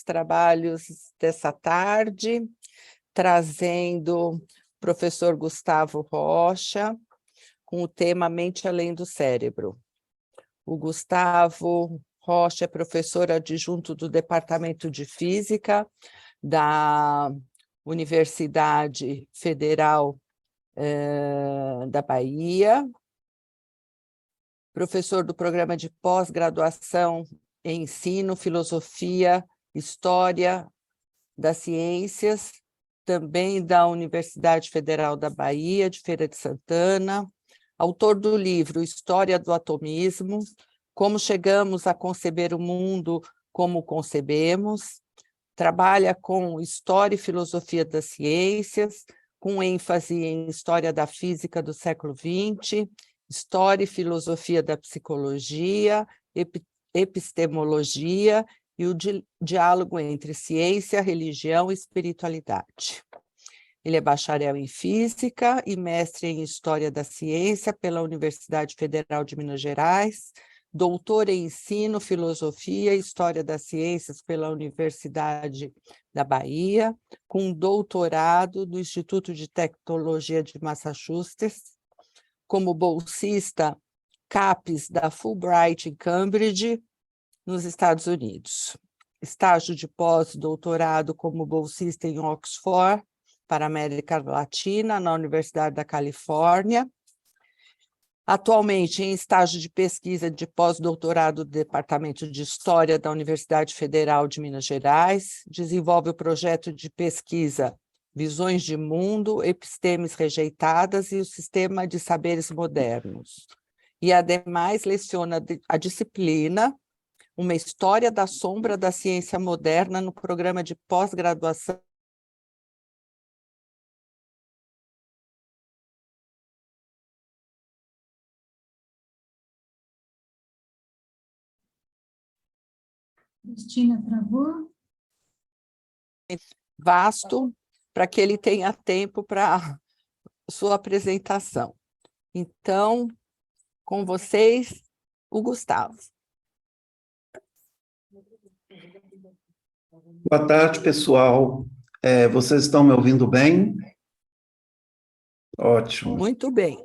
trabalhos dessa tarde, trazendo o professor Gustavo Rocha, com o tema Mente Além do Cérebro. O Gustavo Rocha é professor adjunto do Departamento de Física da Universidade Federal da Bahia, professor do programa de pós-graduação em Ensino, Filosofia, História das Ciências, também da Universidade Federal da Bahia, de Feira de Santana, autor do livro História do Atomismo, Como Chegamos a Conceber o Mundo como o Concebemos, trabalha com História e Filosofia das Ciências, com ênfase em História da Física do século XX, História e Filosofia da Psicologia, Epistemologia e o diálogo entre ciência, religião e espiritualidade. Ele é bacharel em Física e mestre em História da Ciência pela Universidade Federal de Minas Gerais, doutor em Ensino, Filosofia e História das Ciências pela Universidade da Bahia, com doutorado do Instituto de Tecnologia de Massachusetts, como bolsista CAPES da Fulbright em Cambridge, nos Estados Unidos. Estágio de pós-doutorado como bolsista em Oxford, para a América Latina, na Universidade da Califórnia. Atualmente em estágio de pesquisa de pós-doutorado do Departamento de História da Universidade Federal de Minas Gerais, desenvolve o projeto de pesquisa Visões de Mundo, Epistemes Rejeitadas e o Sistema de Saberes Modernos. E, ademais, leciona a disciplina Uma História da Sombra da Ciência Moderna no programa de pós-graduação Cristina travou. Vasto, para que ele tenha tempo para sua apresentação. Então, com vocês, o Gustavo. Boa tarde, pessoal. Vocês estão me ouvindo bem? Ótimo. Muito bem.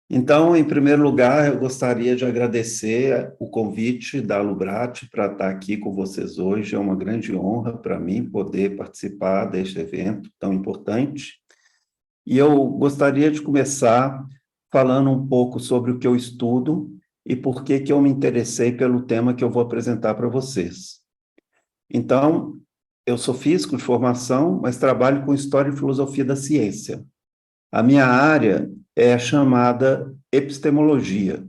Então, em primeiro lugar, eu gostaria de agradecer o convite da Lubrate para estar aqui com vocês hoje. É uma grande honra para mim poder participar deste evento tão importante. E eu gostaria de começar falando um pouco sobre o que eu estudo e por que eu me interessei pelo tema que eu vou apresentar para vocês. Então, eu sou físico de formação, mas trabalho com História e Filosofia da Ciência. A minha área é chamada epistemologia.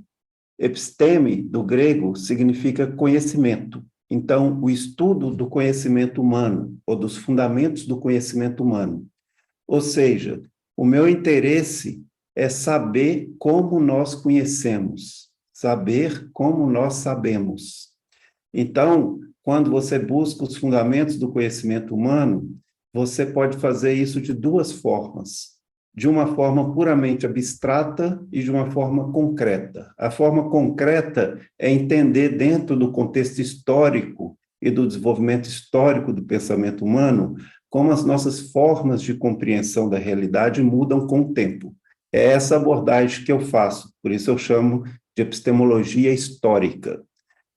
Episteme, do grego, significa conhecimento. Então, o estudo do conhecimento humano, ou dos fundamentos do conhecimento humano. Ou seja, o meu interesse é saber como nós conhecemos, saber como nós sabemos. Então, quando você busca os fundamentos do conhecimento humano, você pode fazer isso de duas formas. De uma forma puramente abstrata e de uma forma concreta. A forma concreta é entender dentro do contexto histórico e do desenvolvimento histórico do pensamento humano como as nossas formas de compreensão da realidade mudam com o tempo. É essa abordagem que eu faço, por isso eu chamo de epistemologia histórica.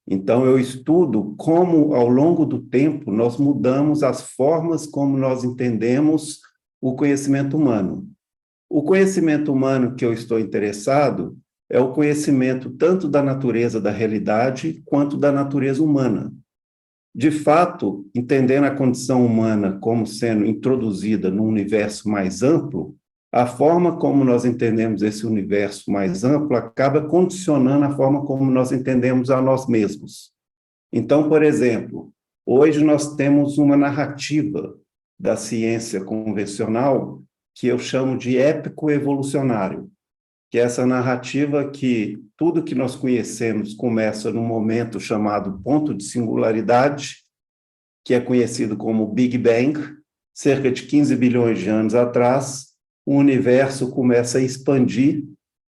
Então, eu estudo como, ao longo do tempo, nós mudamos as formas como nós entendemos o conhecimento humano. O conhecimento humano que eu estou interessado é o conhecimento tanto da natureza da realidade quanto da natureza humana. De fato, entendendo a condição humana como sendo introduzida num universo mais amplo, a forma como nós entendemos esse universo mais amplo acaba condicionando a forma como nós entendemos a nós mesmos. Então, por exemplo, hoje nós temos uma narrativa da ciência convencional que eu chamo de épico-evolucionário, que é essa narrativa que tudo que nós conhecemos começa num momento chamado ponto de singularidade, que é conhecido como Big Bang, cerca de 15 bilhões de anos atrás, o universo começa a expandir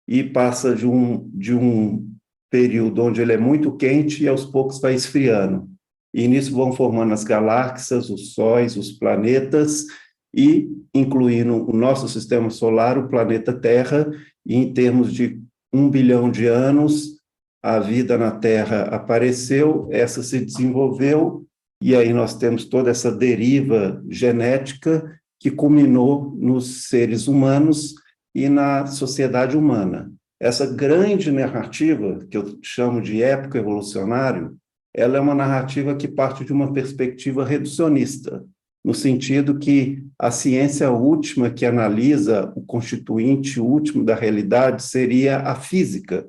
e passa de um período onde ele é muito quente e aos poucos vai esfriando. e nisso vão formando as galáxias, os sóis, os planetas, e incluindo o nosso sistema solar, o planeta Terra, e em termos de 1 bilhão de anos, a vida na Terra apareceu, essa se desenvolveu, e aí nós temos toda essa deriva genética que culminou nos seres humanos e na sociedade humana. Essa grande narrativa, que eu chamo de época evolucionário, ela é uma narrativa que parte de uma perspectiva reducionista, no sentido que a ciência última que analisa o constituinte último da realidade seria a física,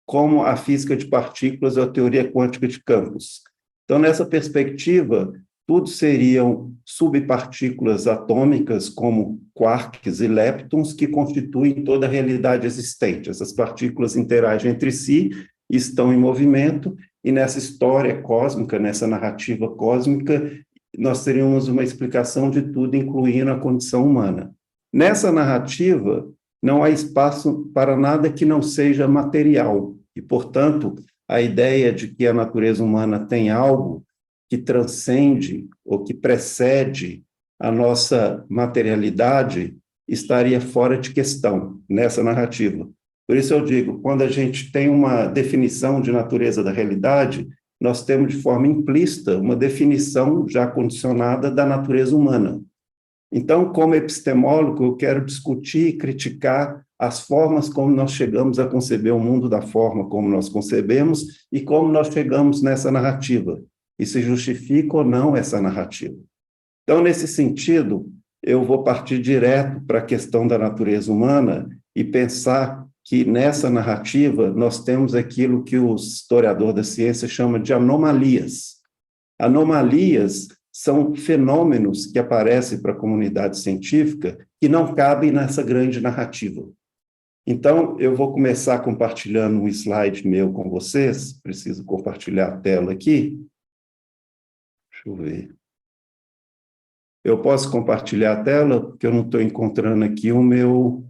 como a física de partículas ou a teoria quântica de campos. Então, nessa perspectiva, tudo seriam subpartículas atômicas, como quarks e leptons, que constituem toda a realidade existente. Essas partículas interagem entre si, estão em movimento, e nessa história cósmica, nessa narrativa cósmica, nós teríamos uma explicação de tudo, incluindo a condição humana. Nessa narrativa, não há espaço para nada que não seja material, e, portanto, a ideia de que a natureza humana tem algo que transcende ou que precede a nossa materialidade estaria fora de questão nessa narrativa. Por isso eu digo, quando a gente tem uma definição de natureza da realidade, nós temos de forma implícita uma definição já condicionada da natureza humana. Então, como epistemólogo, eu quero discutir e criticar as formas como nós chegamos a conceber o mundo da forma como nós concebemos e como nós chegamos nessa narrativa, e se justifica ou não essa narrativa. Então, nesse sentido, eu vou partir direto para a questão da natureza humana e pensar que nessa narrativa nós temos aquilo que o historiador da ciência chama de anomalias. Anomalias são fenômenos que aparecem para a comunidade científica que não cabem nessa grande narrativa. Então, eu vou começar compartilhando um slide meu com vocês. Preciso compartilhar a tela aqui. Deixa eu ver. Eu posso compartilhar a tela? Porque eu não estou encontrando aqui o meu...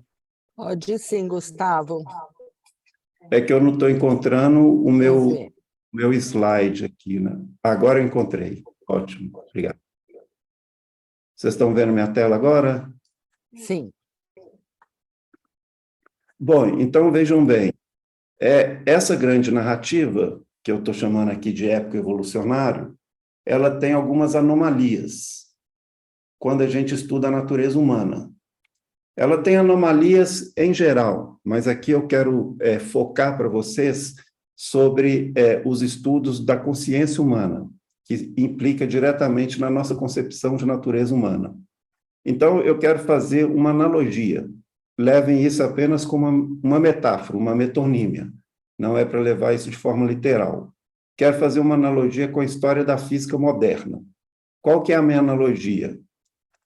Pode sim, Gustavo. É que eu não estou encontrando o Vamos ver. meu slide aqui, né? Agora eu encontrei. Ótimo, obrigado. Vocês estão vendo minha tela agora? Sim. Bom, então vejam bem. Essa grande narrativa, que eu estou chamando aqui de época evolucionário, ela tem algumas anomalias quando a gente estuda a natureza humana. Ela tem anomalias em geral, mas aqui eu quero focar para vocês sobre os estudos da consciência humana, que implica diretamente na nossa concepção de natureza humana. Então, eu quero fazer uma analogia. Levem isso apenas como uma metáfora, uma metonímia. Não é para levar isso de forma literal. Quero fazer uma analogia com a história da física moderna. Qual que é a minha analogia?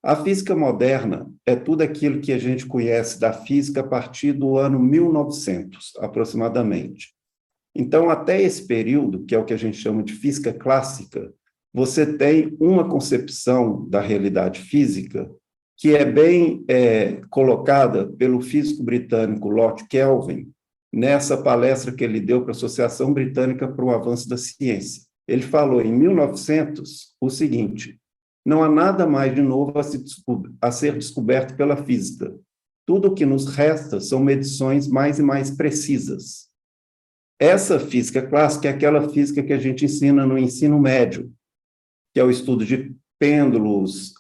A física moderna é tudo aquilo que a gente conhece da física a partir do ano 1900, aproximadamente. Então, até esse período, que é o que a gente chama de física clássica, você tem uma concepção da realidade física que é bem colocada pelo físico britânico Lord Kelvin, nessa palestra que ele deu para a Associação Britânica para o Avanço da Ciência. Ele falou em 1900 o seguinte: não há nada mais de novo a ser descoberto pela física. Tudo o que nos resta são medições mais e mais precisas. Essa física clássica é aquela física que a gente ensina no ensino médio, que é o estudo de pêndulos,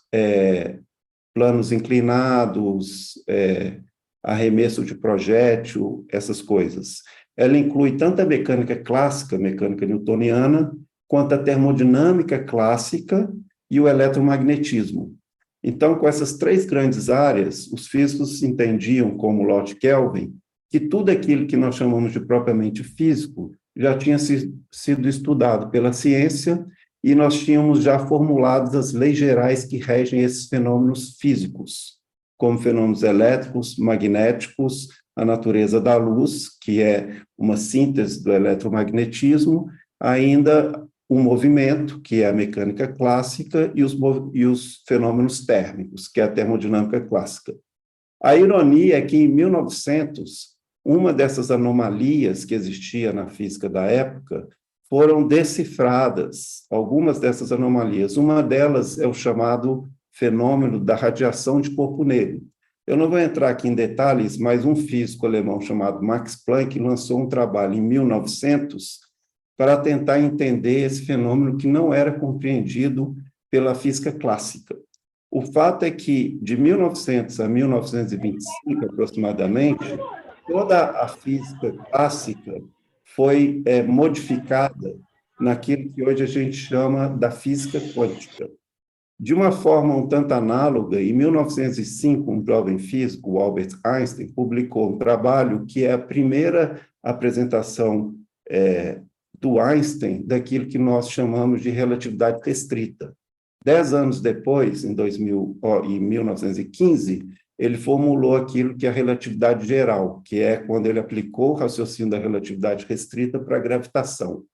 planos inclinados, arremesso de projétil, essas coisas. Ela inclui tanto a mecânica clássica, mecânica newtoniana, quanto a termodinâmica clássica e o eletromagnetismo. Então, com essas três grandes áreas, os físicos entendiam, como Lord Kelvin, que tudo aquilo que nós chamamos de propriamente físico já tinha sido estudado pela ciência e nós tínhamos já formuladas as leis gerais que regem esses fenômenos físicos, como fenômenos elétricos, magnéticos, a natureza da luz, que é uma síntese do eletromagnetismo, ainda o movimento, que é a mecânica clássica, e os fenômenos térmicos, que é a termodinâmica clássica. A ironia é que, em 1900, uma dessas anomalias que existia na física da época foram decifradas algumas dessas anomalias. Uma delas é o chamado fenômeno da radiação de corpo negro. Eu não vou entrar aqui em detalhes, mas um físico alemão chamado Max Planck lançou um trabalho em 1900 para tentar entender esse fenômeno que não era compreendido pela física clássica. O fato é que, de 1900 a 1925, aproximadamente, toda a física clássica foi modificada naquilo que hoje a gente chama da física quântica. De uma forma um tanto análoga, em 1905, um jovem físico, o Albert Einstein, publicou um trabalho que é a primeira apresentação do Einstein daquilo que nós chamamos de relatividade restrita. 10 anos depois, em 1915, ele formulou aquilo que é a relatividade geral, que é quando ele aplicou o raciocínio da relatividade restrita para a gravitação.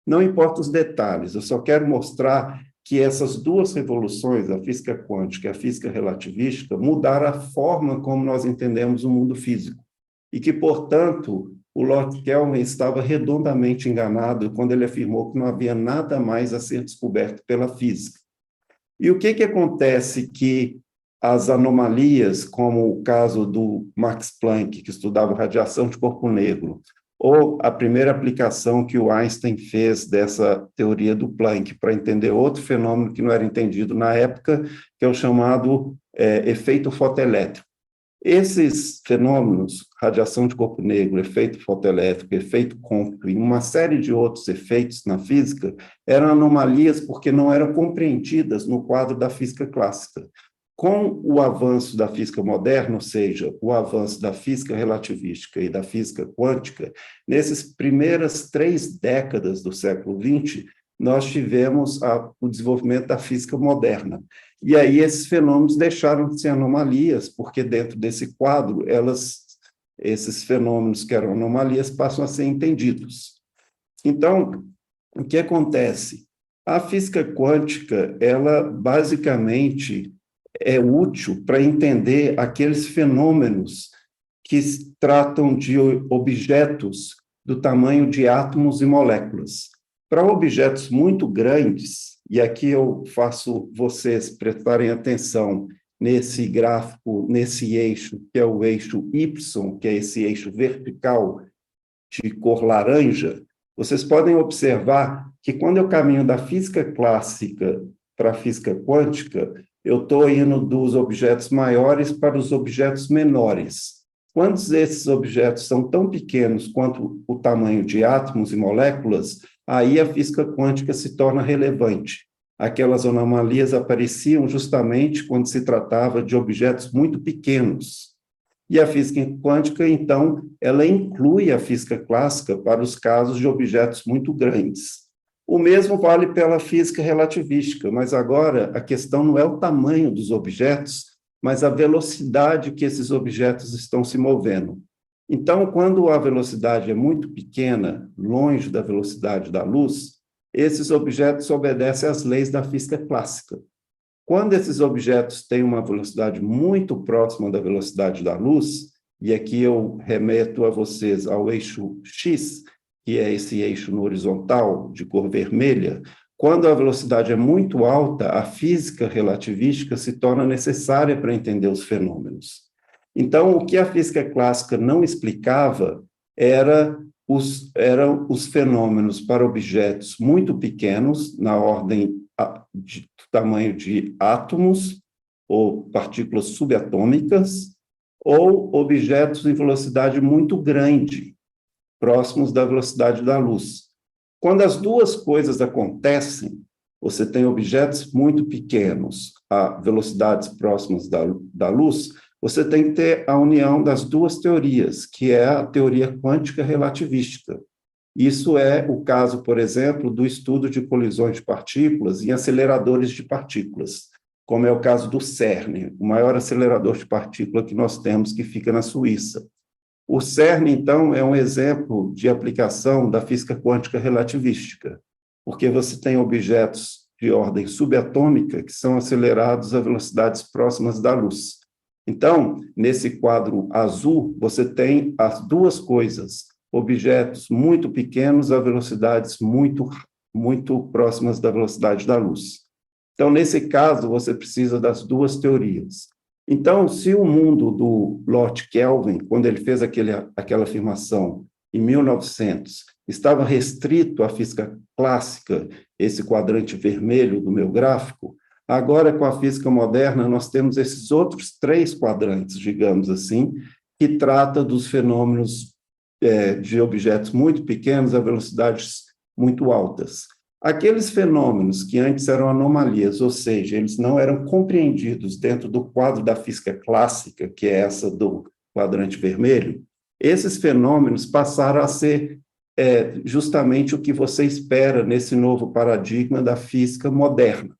Não importa os detalhes, eu só quero mostrar que essas duas revoluções, a física quântica e a física relativística, mudaram a forma como nós entendemos o mundo físico. E que, portanto, o Lord Kelvin estava redondamente enganado quando ele afirmou que não havia nada mais a ser descoberto pela física. E o que acontece que as anomalias, como o caso do Max Planck, que estudava radiação de corpo negro, ou a primeira aplicação que o Einstein fez dessa teoria do Planck para entender outro fenômeno que não era entendido na época, que é o chamado efeito fotoelétrico. Esses fenômenos, radiação de corpo negro, efeito fotoelétrico, efeito Compton e uma série de outros efeitos na física, eram anomalias porque não eram compreendidas no quadro da física clássica. Com o avanço da física moderna, ou seja, o avanço da física relativística e da física quântica, nessas primeiras 3 décadas do século XX, nós tivemos o desenvolvimento da física moderna. E aí esses fenômenos deixaram de ser anomalias, porque dentro desse quadro, esses fenômenos que eram anomalias passam a ser entendidos. Então, o que acontece? A física quântica, ela basicamente é útil para entender aqueles fenômenos que tratam de objetos do tamanho de átomos e moléculas. Para objetos muito grandes, e aqui eu faço vocês prestarem atenção nesse gráfico, nesse eixo, que é o eixo Y, que é esse eixo vertical de cor laranja, vocês podem observar que quando eu caminho da física clássica para a física quântica, eu estou indo dos objetos maiores para os objetos menores. Quando esses objetos são tão pequenos quanto o tamanho de átomos e moléculas, aí a física quântica se torna relevante. Aquelas anomalias apareciam justamente quando se tratava de objetos muito pequenos. E a física quântica, então, ela inclui a física clássica para os casos de objetos muito grandes. O mesmo vale pela física relativística, mas agora a questão não é o tamanho dos objetos, mas a velocidade que esses objetos estão se movendo. Então, quando a velocidade é muito pequena, longe da velocidade da luz, esses objetos obedecem às leis da física clássica. Quando esses objetos têm uma velocidade muito próxima da velocidade da luz, e aqui eu remeto a vocês ao eixo X, que é esse eixo no horizontal, de cor vermelha, quando a velocidade é muito alta, a física relativística se torna necessária para entender os fenômenos. Então, o que a física clássica não explicava eram os fenômenos para objetos muito pequenos, na ordem de tamanho de átomos ou partículas subatômicas, ou objetos em velocidade muito grande, próximos da velocidade da luz. Quando as duas coisas acontecem, você tem objetos muito pequenos a velocidades próximas da luz, você tem que ter a união das duas teorias, que é a teoria quântica relativística. Isso é o caso, por exemplo, do estudo de colisões de partículas em aceleradores de partículas, como é o caso do CERN, o maior acelerador de partícula que nós temos, que fica na Suíça. O CERN, então, é um exemplo de aplicação da física quântica relativística, porque você tem objetos de ordem subatômica que são acelerados a velocidades próximas da luz. Então, nesse quadro azul, você tem as duas coisas, objetos muito pequenos a velocidades muito próximas da velocidade da luz. Então, nesse caso, você precisa das duas teorias. Então, se o mundo do Lord Kelvin, quando ele fez aquela afirmação em 1900, estava restrito à física clássica, esse quadrante vermelho do meu gráfico, agora, com a física moderna, nós temos esses outros 3 quadrantes, digamos assim, que trata dos fenômenos de objetos muito pequenos a velocidades muito altas. Aqueles fenômenos que antes eram anomalias, ou seja, eles não eram compreendidos dentro do quadro da física clássica, que é essa do quadrante vermelho, esses fenômenos passaram a ser justamente o que você espera nesse novo paradigma da física moderna.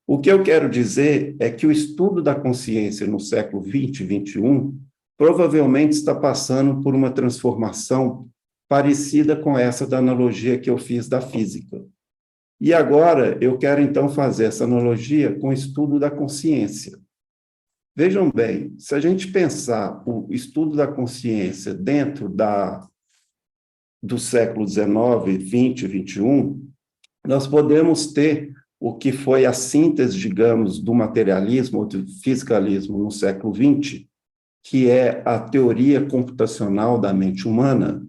O que eu quero dizer é que o estudo da consciência no século XX e XXI provavelmente está passando por uma transformação parecida com essa da analogia que eu fiz da física. E agora eu quero, então, fazer essa analogia com o estudo da consciência. Vejam bem, se a gente pensar o estudo da consciência dentro do século XIX, XX e XXI, nós podemos ter o que foi a síntese, digamos, do materialismo ou do fisicalismo no século XX, que é a teoria computacional da mente humana,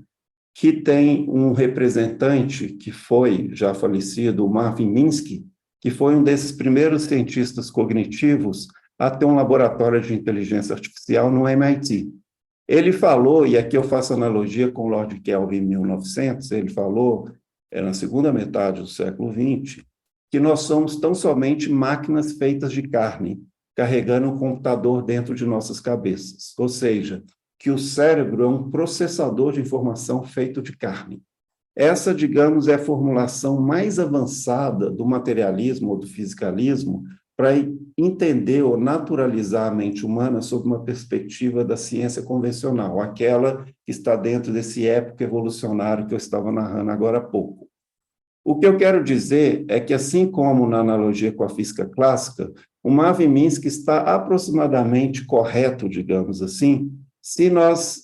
que tem um representante que foi já falecido, o Marvin Minsky, que foi um desses primeiros cientistas cognitivos a ter um laboratório de inteligência artificial no MIT. Ele falou, e aqui eu faço analogia com o Lord Kelvin em 1900, ele falou, na segunda metade do século XX, que nós somos tão somente máquinas feitas de carne, carregando um computador dentro de nossas cabeças. Ou seja, que o cérebro é um processador de informação feito de carne. Essa, digamos, é a formulação mais avançada do materialismo ou do fisicalismo para entender ou naturalizar a mente humana sob uma perspectiva da ciência convencional, aquela que está dentro desse época evolucionário que eu estava narrando agora há pouco. O que eu quero dizer é que, assim como na analogia com a física clássica, o Marvin Minsky está aproximadamente correto, digamos assim, se nós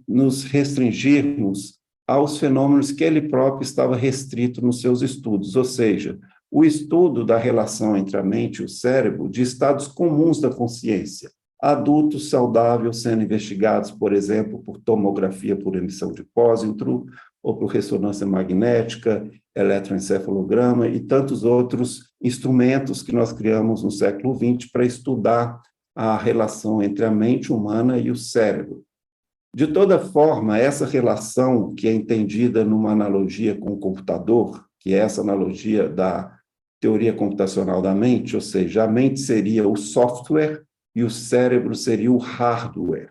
nos restringirmos aos fenômenos que ele próprio estava restrito nos seus estudos, ou seja, o estudo da relação entre a mente e o cérebro de estados comuns da consciência, adultos saudáveis sendo investigados, por exemplo, por tomografia por emissão de pósitron, ou por ressonância magnética, eletroencefalograma e tantos outros instrumentos que nós criamos no século XX para estudar a relação entre a mente humana e o cérebro. De toda forma, essa relação que é entendida numa analogia com o computador, que é essa analogia da teoria computacional da mente, ou seja, a mente seria o software e o cérebro seria o hardware.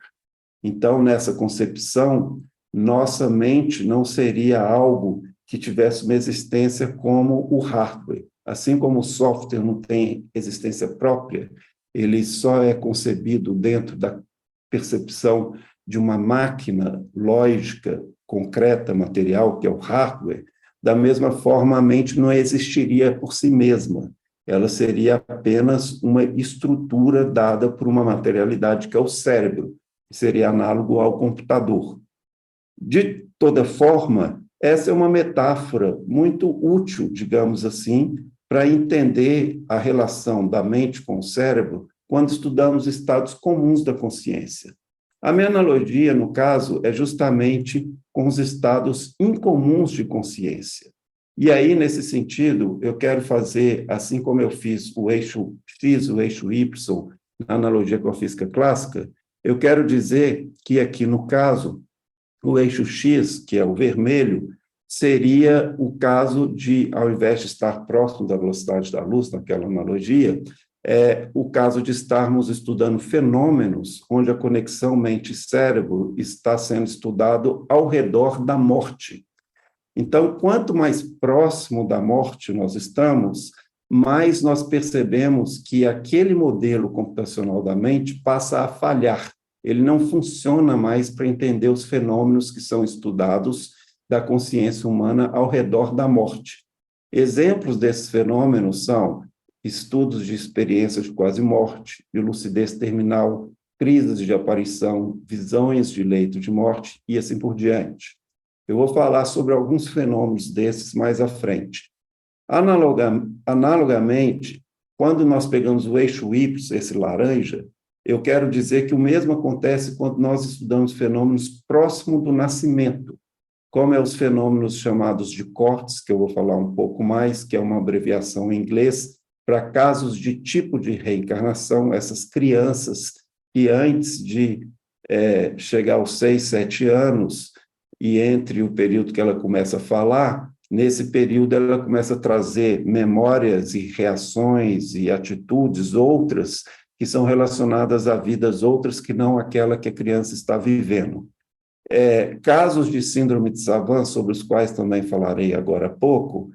Então, nessa concepção, nossa mente não seria algo que tivesse uma existência como o hardware. Assim como o software não tem existência própria, ele só é concebido dentro da percepção de uma máquina lógica, concreta, material, que é o hardware, da mesma forma a mente não existiria por si mesma. Ela seria apenas uma estrutura dada por uma materialidade que é o cérebro, que seria análogo ao computador. De toda forma, essa é uma metáfora muito útil, digamos assim, para entender a relação da mente com o cérebro quando estudamos estados comuns da consciência. A minha analogia, no caso, é justamente com os estados incomuns de consciência. E aí, nesse sentido, eu quero fazer, assim como eu fiz o eixo X, o eixo Y, na analogia com a física clássica, eu quero dizer que aqui, no caso, o eixo X, que é o vermelho, seria o caso de, ao invés de estar próximo da velocidade da luz, naquela analogia, o caso de estarmos estudando fenômenos onde a conexão mente-cérebro está sendo estudado ao redor da morte. Então, quanto mais próximo da morte nós estamos, mais nós percebemos que aquele modelo computacional da mente passa a falhar. Ele não funciona mais para entender os fenômenos que são estudados da consciência humana ao redor da morte. Exemplos desses fenômenos são estudos de experiência de quase morte, de lucidez terminal, crises de aparição, visões de leito de morte e assim por diante. Eu vou falar sobre alguns fenômenos desses mais à frente. Analogamente, quando nós pegamos o eixo Y, esse laranja, eu quero dizer que o mesmo acontece quando nós estudamos fenômenos próximo do nascimento, como os fenômenos chamados de cortes, que eu vou falar um pouco mais, que é uma abreviação em inglês, para casos de tipo de reencarnação, essas crianças que antes de chegar aos 6, 7 anos, e entre o período que ela começa a falar, nesse período ela começa a trazer memórias e reações e atitudes outras que são relacionadas a vidas outras que não aquela que a criança está vivendo. Casos de síndrome de Savant, sobre os quais também falarei agora há pouco,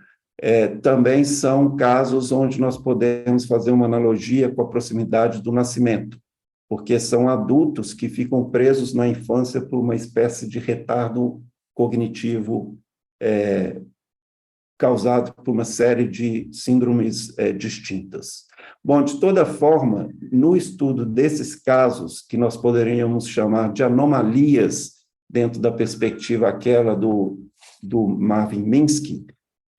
também são casos onde nós podemos fazer uma analogia com a proximidade do nascimento, porque são adultos que ficam presos na infância por uma espécie de retardo cognitivo causado por uma série de síndromes distintas. Bom, de toda forma, no estudo desses casos, que nós poderíamos chamar de anomalias, dentro da perspectiva aquela do Marvin Minsky,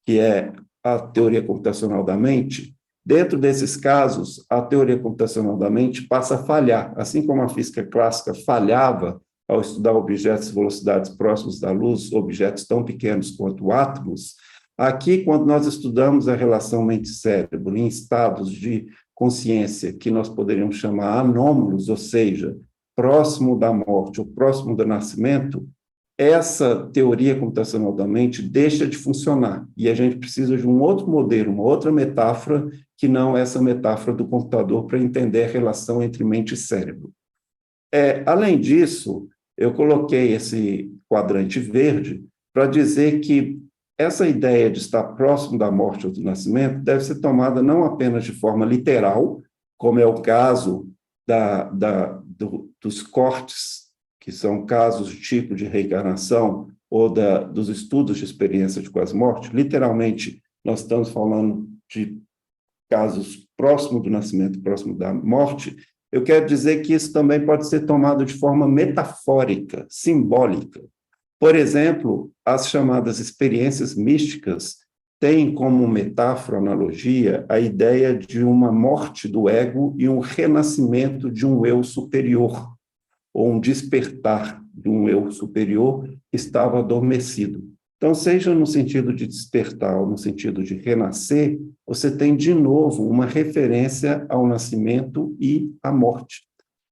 que é a teoria computacional da mente, dentro desses casos, a teoria computacional da mente passa a falhar, assim como a física clássica falhava ao estudar objetos de velocidades próximas da luz, objetos tão pequenos quanto átomos. Aqui, quando nós estudamos a relação mente-cérebro em estados de consciência que nós poderíamos chamar anômalos, ou seja, próximo da morte ou próximo do nascimento, essa teoria computacional da mente deixa de funcionar e a gente precisa de um outro modelo, uma outra metáfora, que não essa metáfora do computador para entender a relação entre mente e cérebro. Além disso, eu coloquei esse quadrante verde para dizer que essa ideia de estar próximo da morte ou do nascimento deve ser tomada não apenas de forma literal, como é o caso dos cortes, que são casos de tipo de reencarnação, ou dos estudos de experiência de quase morte. Literalmente, nós estamos falando de casos próximo do nascimento, próximo da morte. Eu quero dizer que isso também pode ser tomado de forma metafórica, simbólica. Por exemplo, as chamadas experiências místicas têm como metáfora, analogia, a ideia de uma morte do ego e um renascimento de um eu superior, ou um despertar de um eu superior que estava adormecido. Então, seja no sentido de despertar ou no sentido de renascer, você tem, de novo, uma referência ao nascimento e à morte.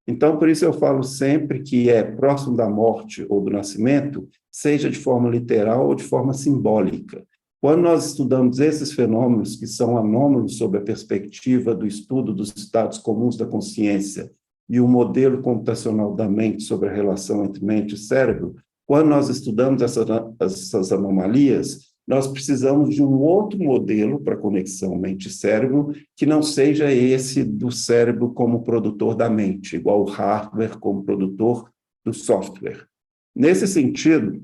Então, por isso eu falo sempre que é próximo da morte ou do nascimento, seja de forma literal ou de forma simbólica. Quando nós estudamos esses fenômenos que são anômalos sob a perspectiva do estudo dos estados comuns da consciência e o modelo computacional da mente sobre a relação entre mente e cérebro, quando nós estudamos essas anomalias, nós precisamos de um outro modelo para conexão mente-cérebro que não seja esse do cérebro como produtor da mente, igual o hardware como produtor do software. Nesse sentido,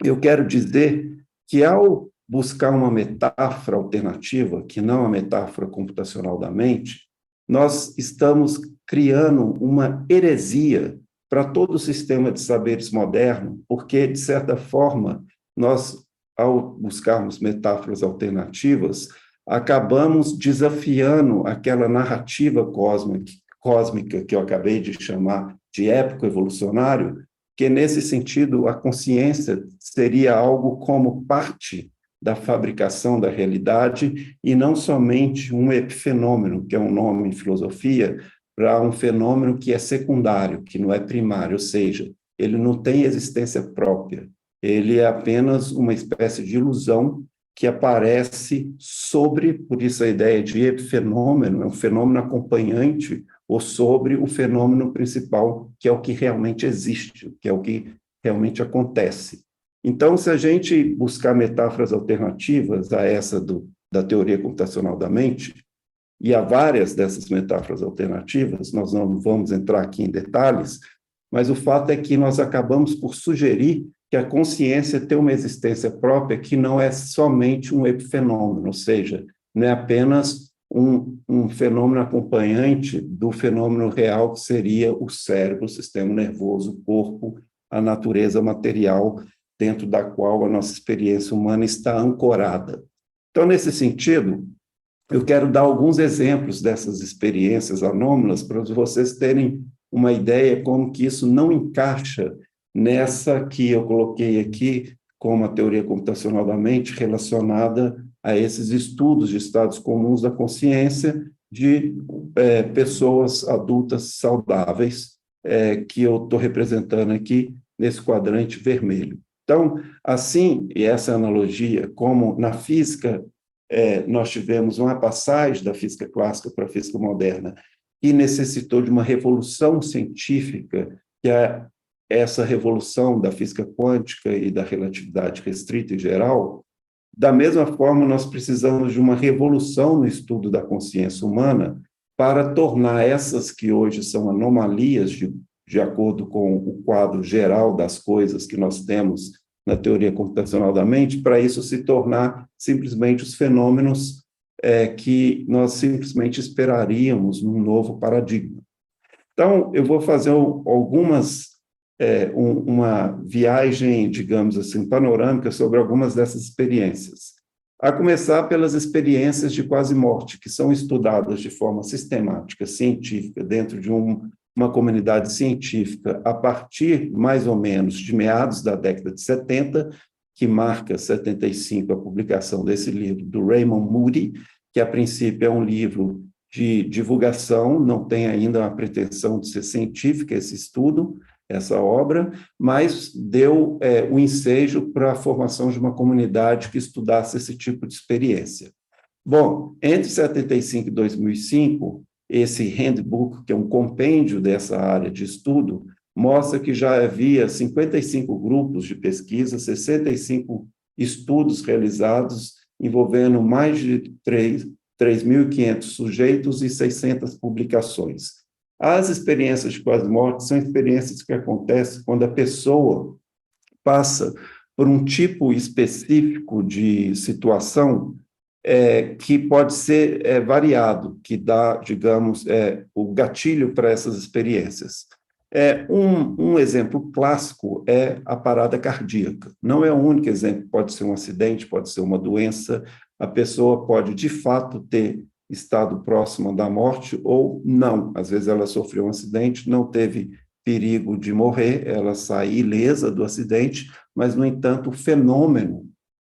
eu quero dizer que ao buscar uma metáfora alternativa, que não a metáfora computacional da mente, nós estamos criando uma heresia para todo o sistema de saberes moderno, porque, de certa forma, nós, ao buscarmos metáforas alternativas, acabamos desafiando aquela narrativa cósmica que eu acabei de chamar de épico evolucionário, que, nesse sentido, a consciência seria algo como parte da fabricação da realidade e não somente um epifenômeno, que é um nome em filosofia, para um fenômeno que é secundário, que não é primário, ou seja, ele não tem existência própria, ele é apenas uma espécie de ilusão que aparece sobre, por isso a ideia de epifenômeno, é um fenômeno acompanhante ou sobre o fenômeno principal, que é o que realmente existe, que é o que realmente acontece. Então, se a gente buscar metáforas alternativas a essa da teoria computacional da mente, e há várias dessas metáforas alternativas, nós não vamos entrar aqui em detalhes, mas o fato é que nós acabamos por sugerir que a consciência tem uma existência própria que não é somente um epifenômeno, ou seja, não é apenas um fenômeno acompanhante do fenômeno real, que seria o cérebro, o sistema nervoso, o corpo, a natureza material dentro da qual a nossa experiência humana está ancorada. Então, nesse sentido, eu quero dar alguns exemplos dessas experiências anômalas para vocês terem uma ideia como que isso não encaixa nessa que eu coloquei aqui como a teoria computacional da mente relacionada a esses estudos de estados comuns da consciência de pessoas adultas saudáveis que eu estou representando aqui nesse quadrante vermelho. Então, assim, e essa analogia, como na física nós tivemos uma passagem da física clássica para a física moderna que necessitou de uma revolução científica, que é essa revolução da física quântica e da relatividade restrita em geral. Da mesma forma, nós precisamos de uma revolução no estudo da consciência humana para tornar essas que hoje são anomalias, de acordo com o quadro geral das coisas que nós temos na teoria computacional da mente, para isso se tornar simplesmente os fenômenos que nós simplesmente esperaríamos num novo paradigma. Então, eu vou fazer uma viagem, digamos assim, panorâmica sobre algumas dessas experiências. A começar pelas experiências de quase morte, que são estudadas de forma sistemática, científica, dentro de uma comunidade científica, a partir, mais ou menos, de meados da década de 70, que marca 75 a publicação desse livro, do Raymond Moody, que, a princípio, é um livro de divulgação, não tem ainda a pretensão de ser científica esse estudo, essa obra, mas deu o ensejo para a formação de uma comunidade que estudasse esse tipo de experiência. Bom, entre 75 e 2005, esse handbook, que é um compêndio dessa área de estudo, mostra que já havia 55 grupos de pesquisa, 65 estudos realizados, envolvendo mais de 3.500 sujeitos e 600 publicações. As experiências de quase morte são experiências que acontecem quando a pessoa passa por um tipo específico de situação que pode ser variado, que dá, digamos, o gatilho para essas experiências. Um exemplo clássico é a parada cardíaca. Não é o único exemplo, pode ser um acidente, pode ser uma doença, a pessoa pode, de fato, ter estado próximo da morte ou não. Às vezes ela sofreu um acidente, não teve perigo de morrer, ela sai ilesa do acidente, mas, no entanto, o fenômeno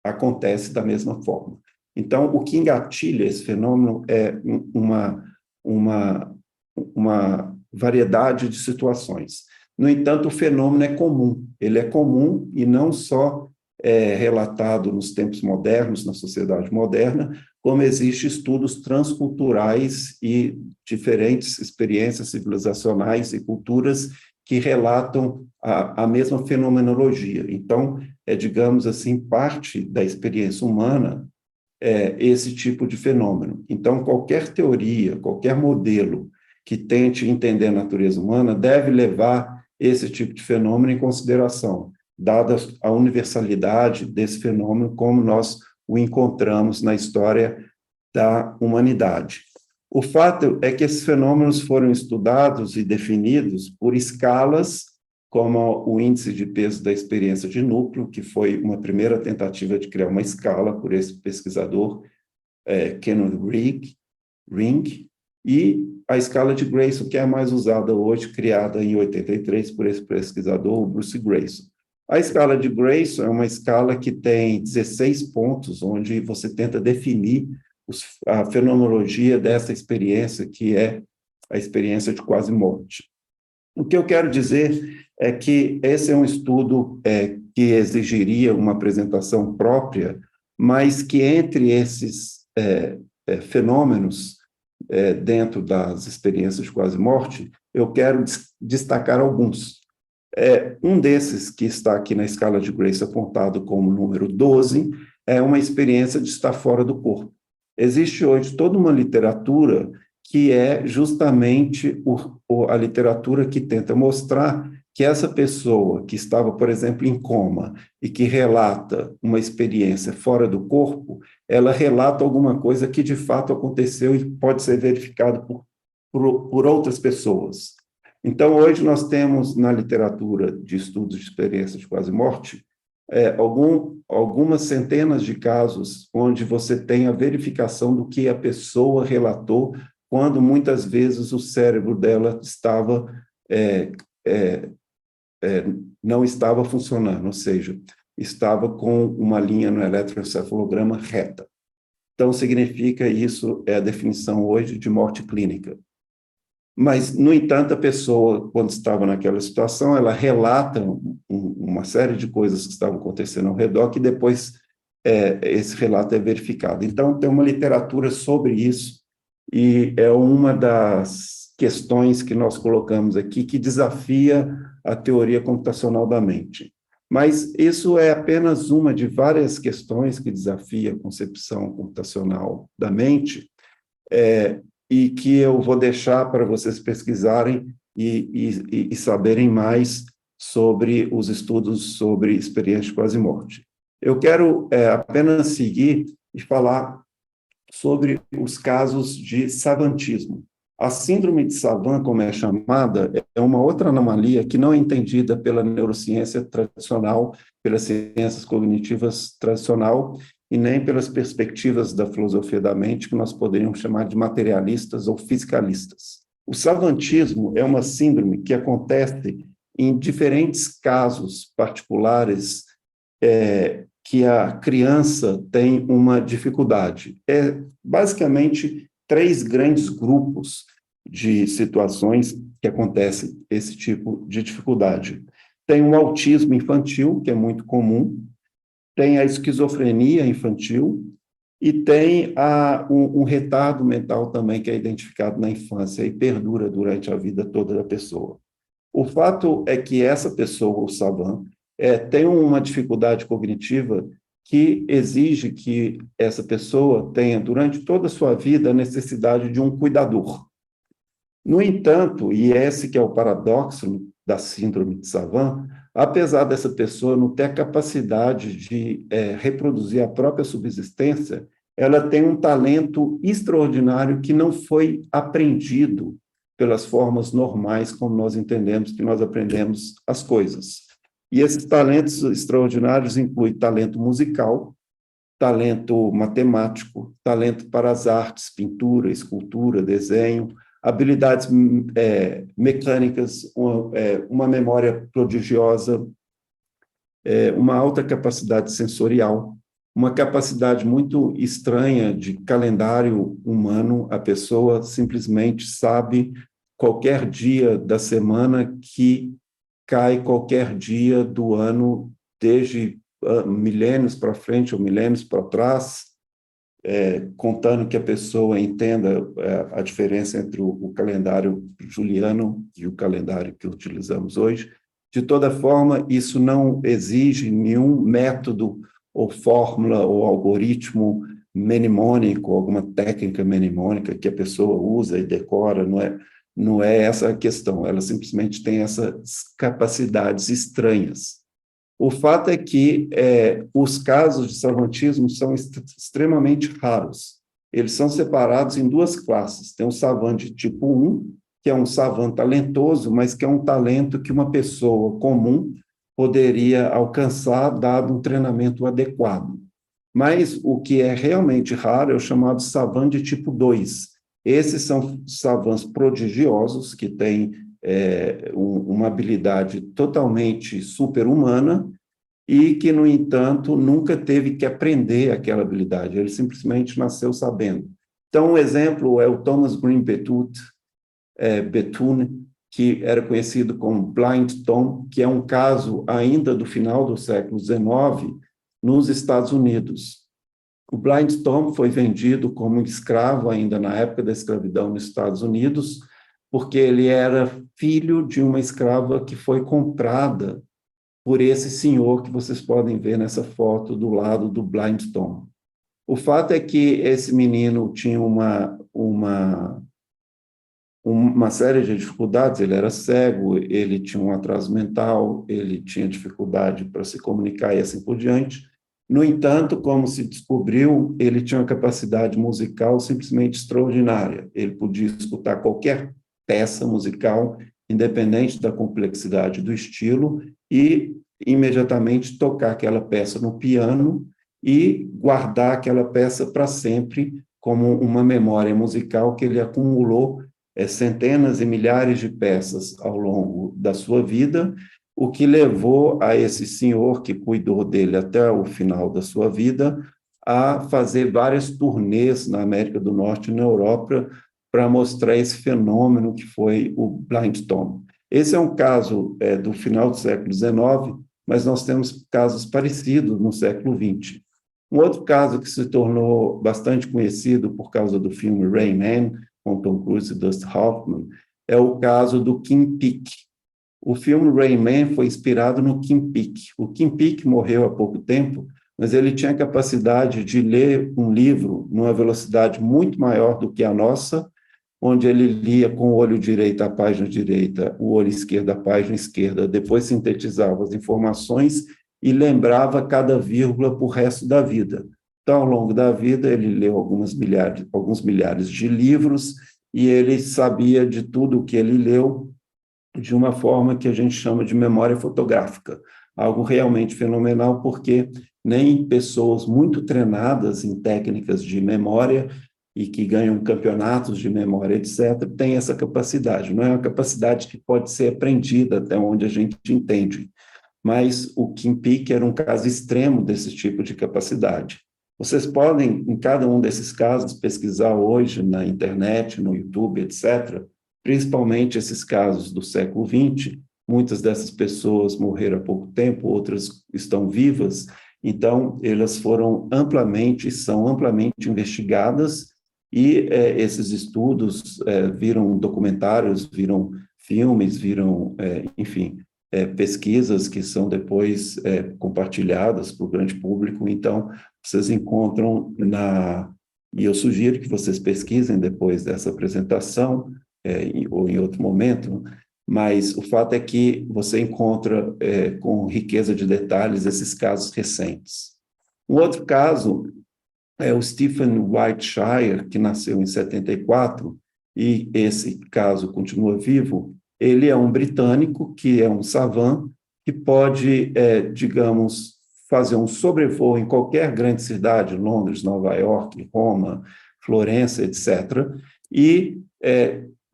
acontece da mesma forma. Então, o que engatilha esse fenômeno é uma variedade de situações. No entanto, o fenômeno é comum. Ele é comum e não só relatado nos tempos modernos, na sociedade moderna, como existem estudos transculturais e diferentes experiências civilizacionais e culturas que relatam a mesma fenomenologia. Então, digamos assim, parte da experiência humana esse tipo de fenômeno. Então, qualquer teoria, qualquer modelo que tente entender a natureza humana deve levar esse tipo de fenômeno em consideração, dada a universalidade desse fenômeno, como nós o encontramos na história da humanidade. O fato é que esses fenômenos foram estudados e definidos por escalas, como o índice de peso da experiência de núcleo, que foi uma primeira tentativa de criar uma escala por esse pesquisador, Kenneth Ring, e a escala de Grayson, que é a mais usada hoje, criada em 83 por esse pesquisador, Bruce Grayson. A escala de Grayson é uma escala que tem 16 pontos, onde você tenta definir a fenomenologia dessa experiência, que é a experiência de quase morte. O que eu quero dizer é que esse é um estudo que exigiria uma apresentação própria, mas que entre esses fenômenos dentro das experiências de quase morte, eu quero destacar alguns. Um desses, que está aqui na escala de Grace apontado como número 12, é uma experiência de estar fora do corpo. Existe hoje toda uma literatura que é justamente a literatura que tenta mostrar que essa pessoa que estava, por exemplo, em coma e que relata uma experiência fora do corpo, ela relata alguma coisa que de fato aconteceu e pode ser verificado por outras pessoas. Então, hoje nós temos na literatura de estudos de experiência de quase morte, algumas centenas de casos onde você tem a verificação do que a pessoa relatou, quando muitas vezes o cérebro dela estava não estava funcionando, ou seja, estava com uma linha no eletroencefalograma reta. Então, significa isso, é a definição hoje de morte clínica. Mas, no entanto, a pessoa, quando estava naquela situação, ela relata uma série de coisas que estavam acontecendo ao redor, que depois esse relato é verificado. Então, tem uma literatura sobre isso, e é uma das questões que nós colocamos aqui, que desafia a teoria computacional da mente. Mas isso é apenas uma de várias questões que desafia a concepção computacional da mente, e que eu vou deixar para vocês pesquisarem e saberem mais sobre os estudos sobre experiência de quase morte. Eu quero apenas seguir e falar sobre os casos de savantismo. A síndrome de Savant, como é chamada, é uma outra anomalia que não é entendida pela neurociência tradicional, pelas ciências cognitivas tradicional, e nem pelas perspectivas da filosofia da mente, que nós poderíamos chamar de materialistas ou fiscalistas. O savantismo é uma síndrome que acontece em diferentes casos particulares que a criança tem uma dificuldade. Basicamente 3 grandes grupos de situações que acontece esse tipo de dificuldade. Tem o autismo infantil, que é muito comum, tem a esquizofrenia infantil e tem um retardo mental também que é identificado na infância e perdura durante a vida toda da pessoa. O fato é que essa pessoa, o savant, tem uma dificuldade cognitiva que exige que essa pessoa tenha, durante toda a sua vida, a necessidade de um cuidador. No entanto, e esse que é o paradoxo da síndrome de Savant, apesar dessa pessoa não ter a capacidade de reproduzir a própria subsistência, ela tem um talento extraordinário que não foi aprendido pelas formas normais como nós entendemos que nós aprendemos as coisas. E esses talentos extraordinários incluem talento musical, talento matemático, talento para as artes, pintura, escultura, desenho, habilidades mecânicas, uma memória prodigiosa, uma alta capacidade sensorial, uma capacidade muito estranha de calendário humano. A pessoa simplesmente sabe qualquer dia da semana que cai qualquer dia do ano, desde milênios para frente ou milênios para trás, contando que a pessoa entenda a diferença entre o calendário juliano e o calendário que utilizamos hoje. De toda forma, isso não exige nenhum método ou fórmula ou algoritmo mnemônico, alguma técnica mnemônica que a pessoa usa e decora, não é essa a questão, ela simplesmente tem essas capacidades estranhas. O fato é que os casos de savantismo são extremamente raros. Eles são separados em 2 classes. Tem o savant de tipo 1, que é um savant talentoso, mas que é um talento que uma pessoa comum poderia alcançar, dado um treinamento adequado. Mas o que é realmente raro é o chamado savant de tipo 2. Esses são savants prodigiosos, que têm uma habilidade totalmente super-humana e que, no entanto, nunca teve que aprender aquela habilidade, ele simplesmente nasceu sabendo. Então, um exemplo é o Thomas Green Bethune, que era conhecido como Blind Tom, que é um caso ainda do final do século XIX, nos Estados Unidos. O Blind Tom foi vendido como escravo ainda na época da escravidão nos Estados Unidos, porque ele era filho de uma escrava que foi comprada por esse senhor que vocês podem ver nessa foto do lado do Blind Tom. O fato é que esse menino tinha uma uma série de dificuldades, ele era cego, ele tinha um atraso mental, ele tinha dificuldade para se comunicar e assim por diante. No entanto, como se descobriu, ele tinha uma capacidade musical simplesmente extraordinária. Ele podia escutar qualquer peça musical, independente da complexidade do estilo, e imediatamente tocar aquela peça no piano e guardar aquela peça para sempre como uma memória musical que ele acumulou centenas e milhares de peças ao longo da sua vida, o que levou a esse senhor que cuidou dele até o final da sua vida a fazer várias turnês na América do Norte e na Europa para mostrar esse fenômeno que foi o Blind Tom. Esse é um caso do final do século XIX, mas nós temos casos parecidos no século XX. Um outro caso que se tornou bastante conhecido por causa do filme Rain Man, com Tom Cruise e Dustin Hoffman, é o caso do Kim Peek. O filme Rain Man foi inspirado no Kim Peek. O Kim Peek morreu há pouco tempo, mas ele tinha a capacidade de ler um livro numa velocidade muito maior do que a nossa, onde ele lia com o olho direito a página direita, o olho esquerdo a página esquerda, depois sintetizava as informações e lembrava cada vírgula para o resto da vida. Então, ao longo da vida, ele leu alguns milhares de livros e ele sabia de tudo o que ele leu de uma forma que a gente chama de memória fotográfica, algo realmente fenomenal, porque nem pessoas muito treinadas em técnicas de memória e que ganham campeonatos de memória, etc., têm essa capacidade. Não é uma capacidade que pode ser aprendida até onde a gente entende, mas o Kim Peek era um caso extremo desse tipo de capacidade. Vocês podem, em cada um desses casos, pesquisar hoje na internet, no YouTube, etc., principalmente esses casos do século XX. Muitas dessas pessoas morreram há pouco tempo, outras estão vivas, então elas foram amplamente, são amplamente investigadas, e esses estudos viram documentários, viram filmes, viram, enfim, pesquisas que são depois compartilhadas para o grande público. Então, vocês encontram e eu sugiro que vocês pesquisem depois dessa apresentação, ou em outro momento, mas o fato é que você encontra com riqueza de detalhes esses casos recentes. Um outro caso é o Stephen Whiteshire, que nasceu em 74, e esse caso continua vivo. Ele é um britânico que é um savant, que pode, digamos, fazer um sobrevoo em qualquer grande cidade, Londres, Nova York, Roma, Florença, etc., e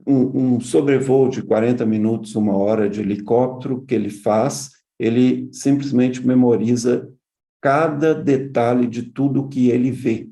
um sobrevoo de 40 minutos, uma hora de helicóptero que ele faz, ele simplesmente memoriza cada detalhe de tudo que ele vê.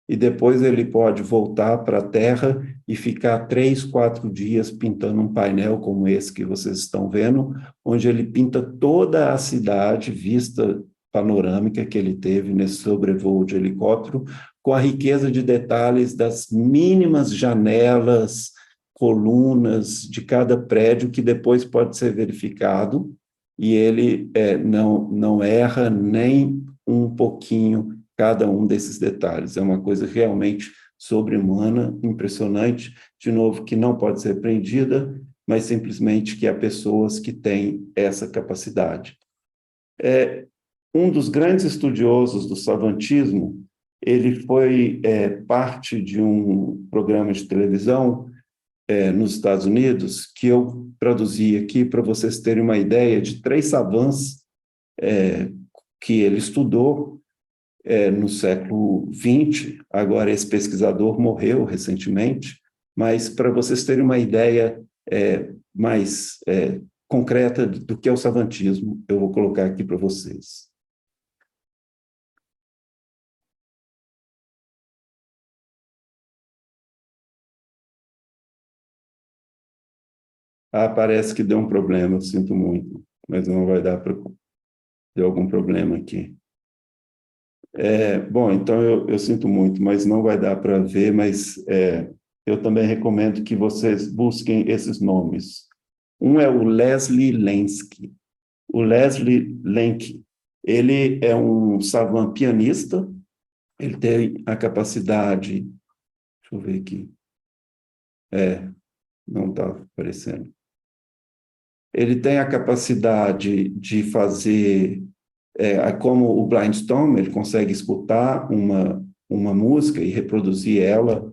E depois ele pode voltar para a Terra e ficar 3, 4 dias pintando um painel como esse que vocês estão vendo, onde ele pinta toda a cidade, vista panorâmica que ele teve nesse sobrevoo de helicóptero, com a riqueza de detalhes das mínimas janelas, colunas de cada prédio, que depois pode ser verificado, e ele não erra nem um pouquinho cada um desses detalhes. É uma coisa realmente sobre-humana, impressionante, de novo, que não pode ser aprendida, mas simplesmente que há pessoas que têm essa capacidade. Um dos grandes estudiosos do savantismo, ele foi parte de um programa de televisão nos Estados Unidos, que eu traduzi aqui para vocês terem uma ideia de 3 savants que ele estudou no século XX. Agora, esse pesquisador morreu recentemente, mas para vocês terem uma ideia mais concreta do que é o savantismo, eu vou colocar aqui para vocês. Parece que deu um problema, eu sinto muito, mas não vai dar para... Deu algum problema aqui. Bom, então eu sinto muito, mas não vai dar para ver, mas eu também recomendo que vocês busquem esses nomes. Um é o Leslie Lenski. O Leslie Lenk, ele é um savant pianista, ele tem a capacidade, deixa eu ver aqui, Não está aparecendo. Ele tem a capacidade de fazer, como o Brainstorm, ele consegue escutar uma música e reproduzir ela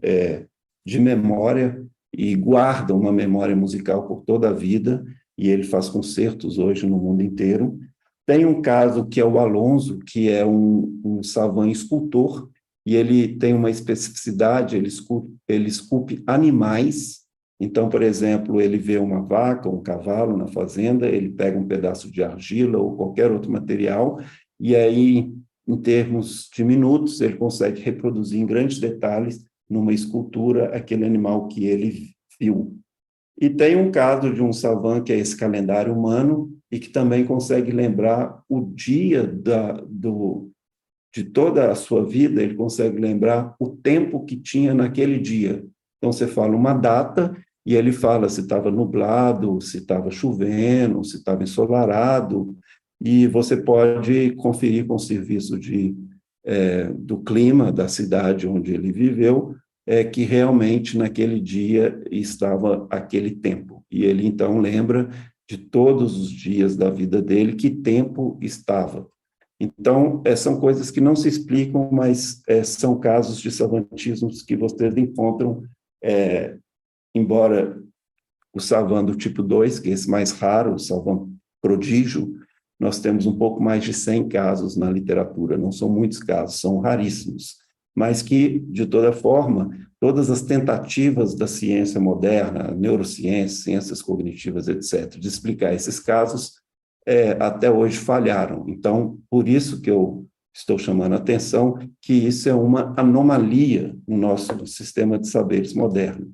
de memória e guarda uma memória musical por toda a vida, e ele faz concertos hoje no mundo inteiro. Tem um caso que é o Alonso, que é um savant escultor, e ele tem uma especificidade, ele esculpe animais. Então, por exemplo, ele vê uma vaca, um cavalo na fazenda, ele pega um pedaço de argila ou qualquer outro material, e aí, em termos de minutos, ele consegue reproduzir em grandes detalhes, numa escultura, aquele animal que ele viu. E tem um caso de um savant, que é esse calendário humano, e que também consegue lembrar o dia de toda a sua vida, ele consegue lembrar o tempo que tinha naquele dia. Então, você fala uma data, e ele fala se estava nublado, se estava chovendo, se estava ensolarado, e você pode conferir com o serviço do clima da cidade onde ele viveu, que realmente naquele dia estava aquele tempo. E ele, então, lembra de todos os dias da vida dele, que tempo estava. Então, são coisas que não se explicam, mas são casos de savantismos que vocês encontram, embora o savant do tipo 2, que é esse mais raro, o savant prodígio, nós temos um pouco mais de 100 casos na literatura, não são muitos casos, são raríssimos, mas que, de toda forma, todas as tentativas da ciência moderna, neurociência, ciências cognitivas, etc., de explicar esses casos, até hoje falharam. Então, por isso que eu estou chamando a atenção que isso é uma anomalia no nosso sistema de saberes moderno.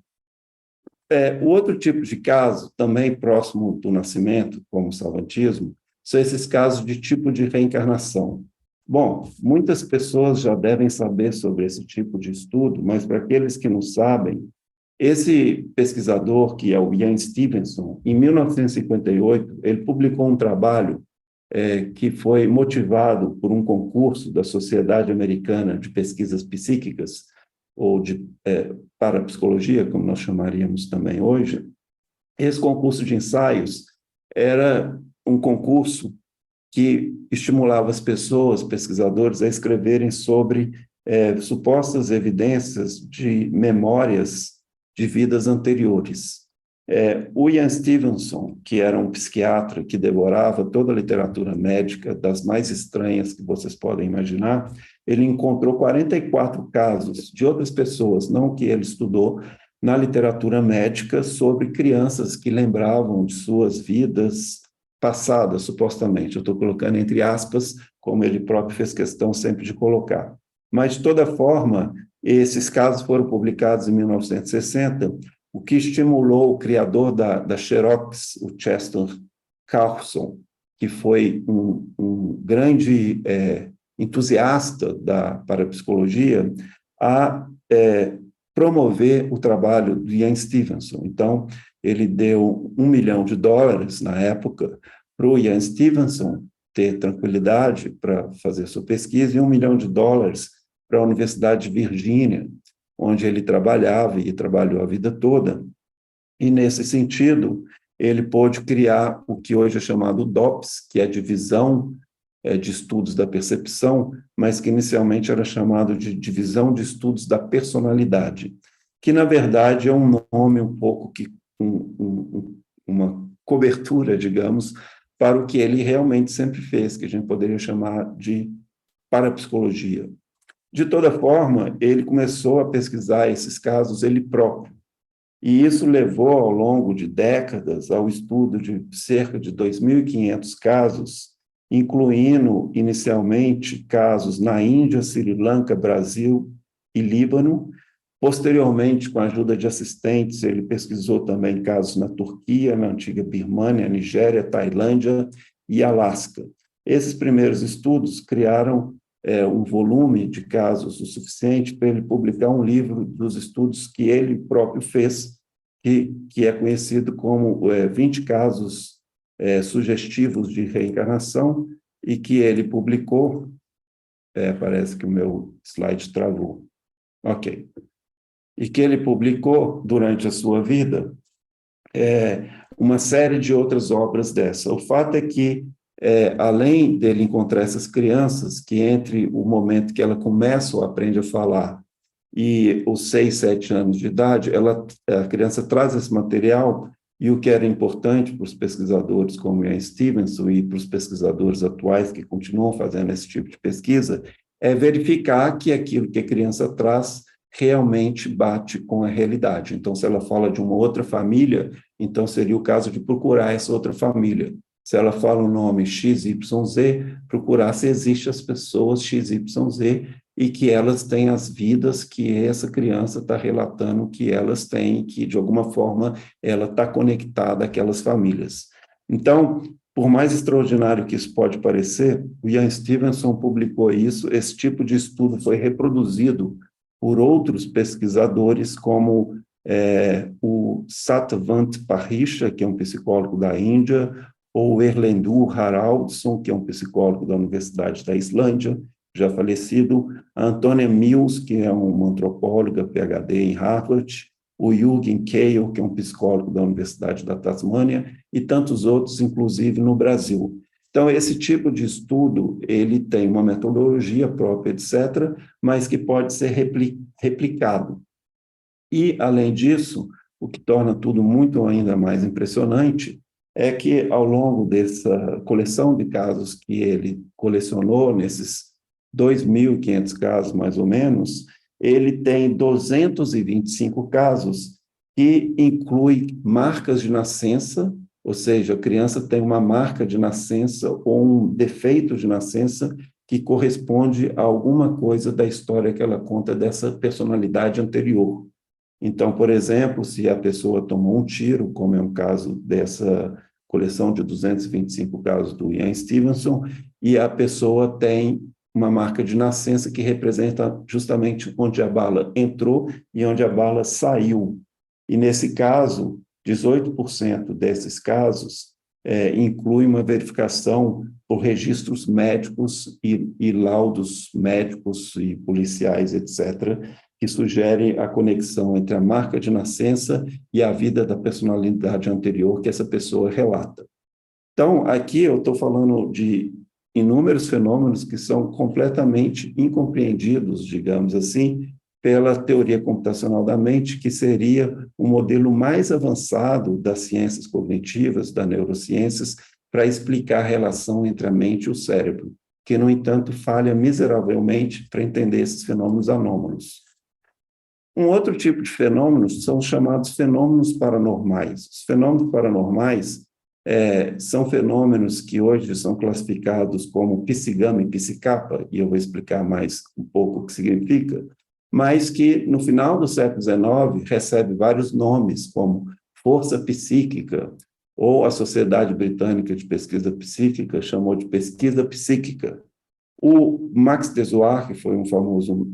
O outro tipo de caso, também próximo do nascimento, como o savantismo, são esses casos de tipo de reencarnação. Bom, muitas pessoas já devem saber sobre esse tipo de estudo, mas para aqueles que não sabem, esse pesquisador, que é o Ian Stevenson, em 1958, ele publicou um trabalho que foi motivado por um concurso da Sociedade Americana de Pesquisas Psíquicas, ou de parapsicologia, como nós chamaríamos também hoje. Esse concurso de ensaios era um concurso que estimulava as pessoas, pesquisadores, a escreverem sobre supostas evidências de memórias de vidas anteriores. O Ian Stevenson, que era um psiquiatra que devorava toda a literatura médica, das mais estranhas que vocês podem imaginar, ele encontrou 44 casos de outras pessoas, não que ele estudou, na literatura médica, sobre crianças que lembravam de suas vidas passadas, supostamente. Eu estou colocando entre aspas, como ele próprio fez questão sempre de colocar. Mas, de toda forma, esses casos foram publicados em 1960, o que estimulou o criador da Xerox, o Chester Carlson, que foi um grande entusiasta da parapsicologia, a promover o trabalho do Ian Stevenson. Então, ele deu $1 milhão na época para o Ian Stevenson ter tranquilidade para fazer sua pesquisa, e $1 milhão para a Universidade de Virgínia, onde ele trabalhava e trabalhou a vida toda. E, nesse sentido, ele pôde criar o que hoje é chamado DOPS, que é a Divisão de Estudos da Percepção, mas que inicialmente era chamado de Divisão de Estudos da Personalidade, que, na verdade, é um nome um pouco que uma cobertura, digamos, para o que ele realmente sempre fez, que a gente poderia chamar de parapsicologia. De toda forma, ele começou a pesquisar esses casos ele próprio, e isso levou, ao longo de décadas, ao estudo de cerca de 2.500 casos, incluindo, inicialmente, casos na Índia, Sri Lanka, Brasil e Líbano. Posteriormente, com a ajuda de assistentes, ele pesquisou também casos na Turquia, na antiga Birmânia, Nigéria, Tailândia e Alasca. Esses primeiros estudos criaram um volume de casos o suficiente para ele publicar um livro dos estudos que ele próprio fez, que é conhecido como 20 casos sugestivos de reencarnação, e que ele publicou. Parece que o meu slide travou. Ok. E que ele publicou durante a sua vida, uma série de outras obras dessa. O fato é que, além dele encontrar essas crianças, que entre o momento que ela começa ou aprende a falar e os 6, 7 anos de idade, a criança traz esse material, e o que era importante para os pesquisadores como Ian Stevenson e para os pesquisadores atuais que continuam fazendo esse tipo de pesquisa, é verificar que aquilo que a criança traz realmente bate com a realidade. Então, se ela fala de uma outra família, então seria o caso de procurar essa outra família. Se ela fala o nome XYZ, procurar se existem as pessoas XYZ e que elas têm as vidas que essa criança está relatando que elas têm, que de alguma forma ela está conectada àquelas famílias. Então, por mais extraordinário que isso pode parecer, o Ian Stevenson publicou isso, esse tipo de estudo foi reproduzido por outros pesquisadores, como o Satvant Parrisha, que é um psicólogo da Índia, ou o Erlendur Haraldsson, que é um psicólogo da Universidade da Islândia, já falecido, a Antonia Mills, que é uma antropóloga, PhD em Harvard, o Jürgen Keil, que é um psicólogo da Universidade da Tasmânia, e tantos outros, inclusive no Brasil. Então, esse tipo de estudo, ele tem uma metodologia própria, etc., mas que pode ser replicado. E, além disso, o que torna tudo muito ainda mais impressionante é que, ao longo dessa coleção de casos que ele colecionou, nesses 2.500 casos, mais ou menos, ele tem 225 casos que inclui marcas de nascença, ou seja, a criança tem uma marca de nascença ou um defeito de nascença que corresponde a alguma coisa da história que ela conta dessa personalidade anterior. Então, por exemplo, se a pessoa tomou um tiro, como é um caso dessa coleção de 225 casos do Ian Stevenson, e a pessoa tem uma marca de nascença que representa justamente onde a bala entrou e onde a bala saiu. E, nesse caso, 18% desses casos inclui uma verificação por registros médicos e laudos médicos e policiais, etc., que sugerem a conexão entre a marca de nascença e a vida da personalidade anterior que essa pessoa relata. Então, aqui eu estou falando de inúmeros fenômenos que são completamente incompreendidos, digamos assim, pela teoria computacional da mente, que seria o modelo mais avançado das ciências cognitivas, das neurociências, para explicar a relação entre a mente e o cérebro, que, no entanto, falha miseravelmente para entender esses fenômenos anômalos. Um outro tipo de fenômenos são os chamados fenômenos paranormais. Os fenômenos paranormais são fenômenos que hoje são classificados como psigama e psicapa, e eu vou explicar mais um pouco o que significa, mas que, no final do século XIX, recebe vários nomes, como força psíquica, ou a Sociedade Britânica de Pesquisa Psíquica chamou de pesquisa psíquica. O Max Dessoir, que foi um famoso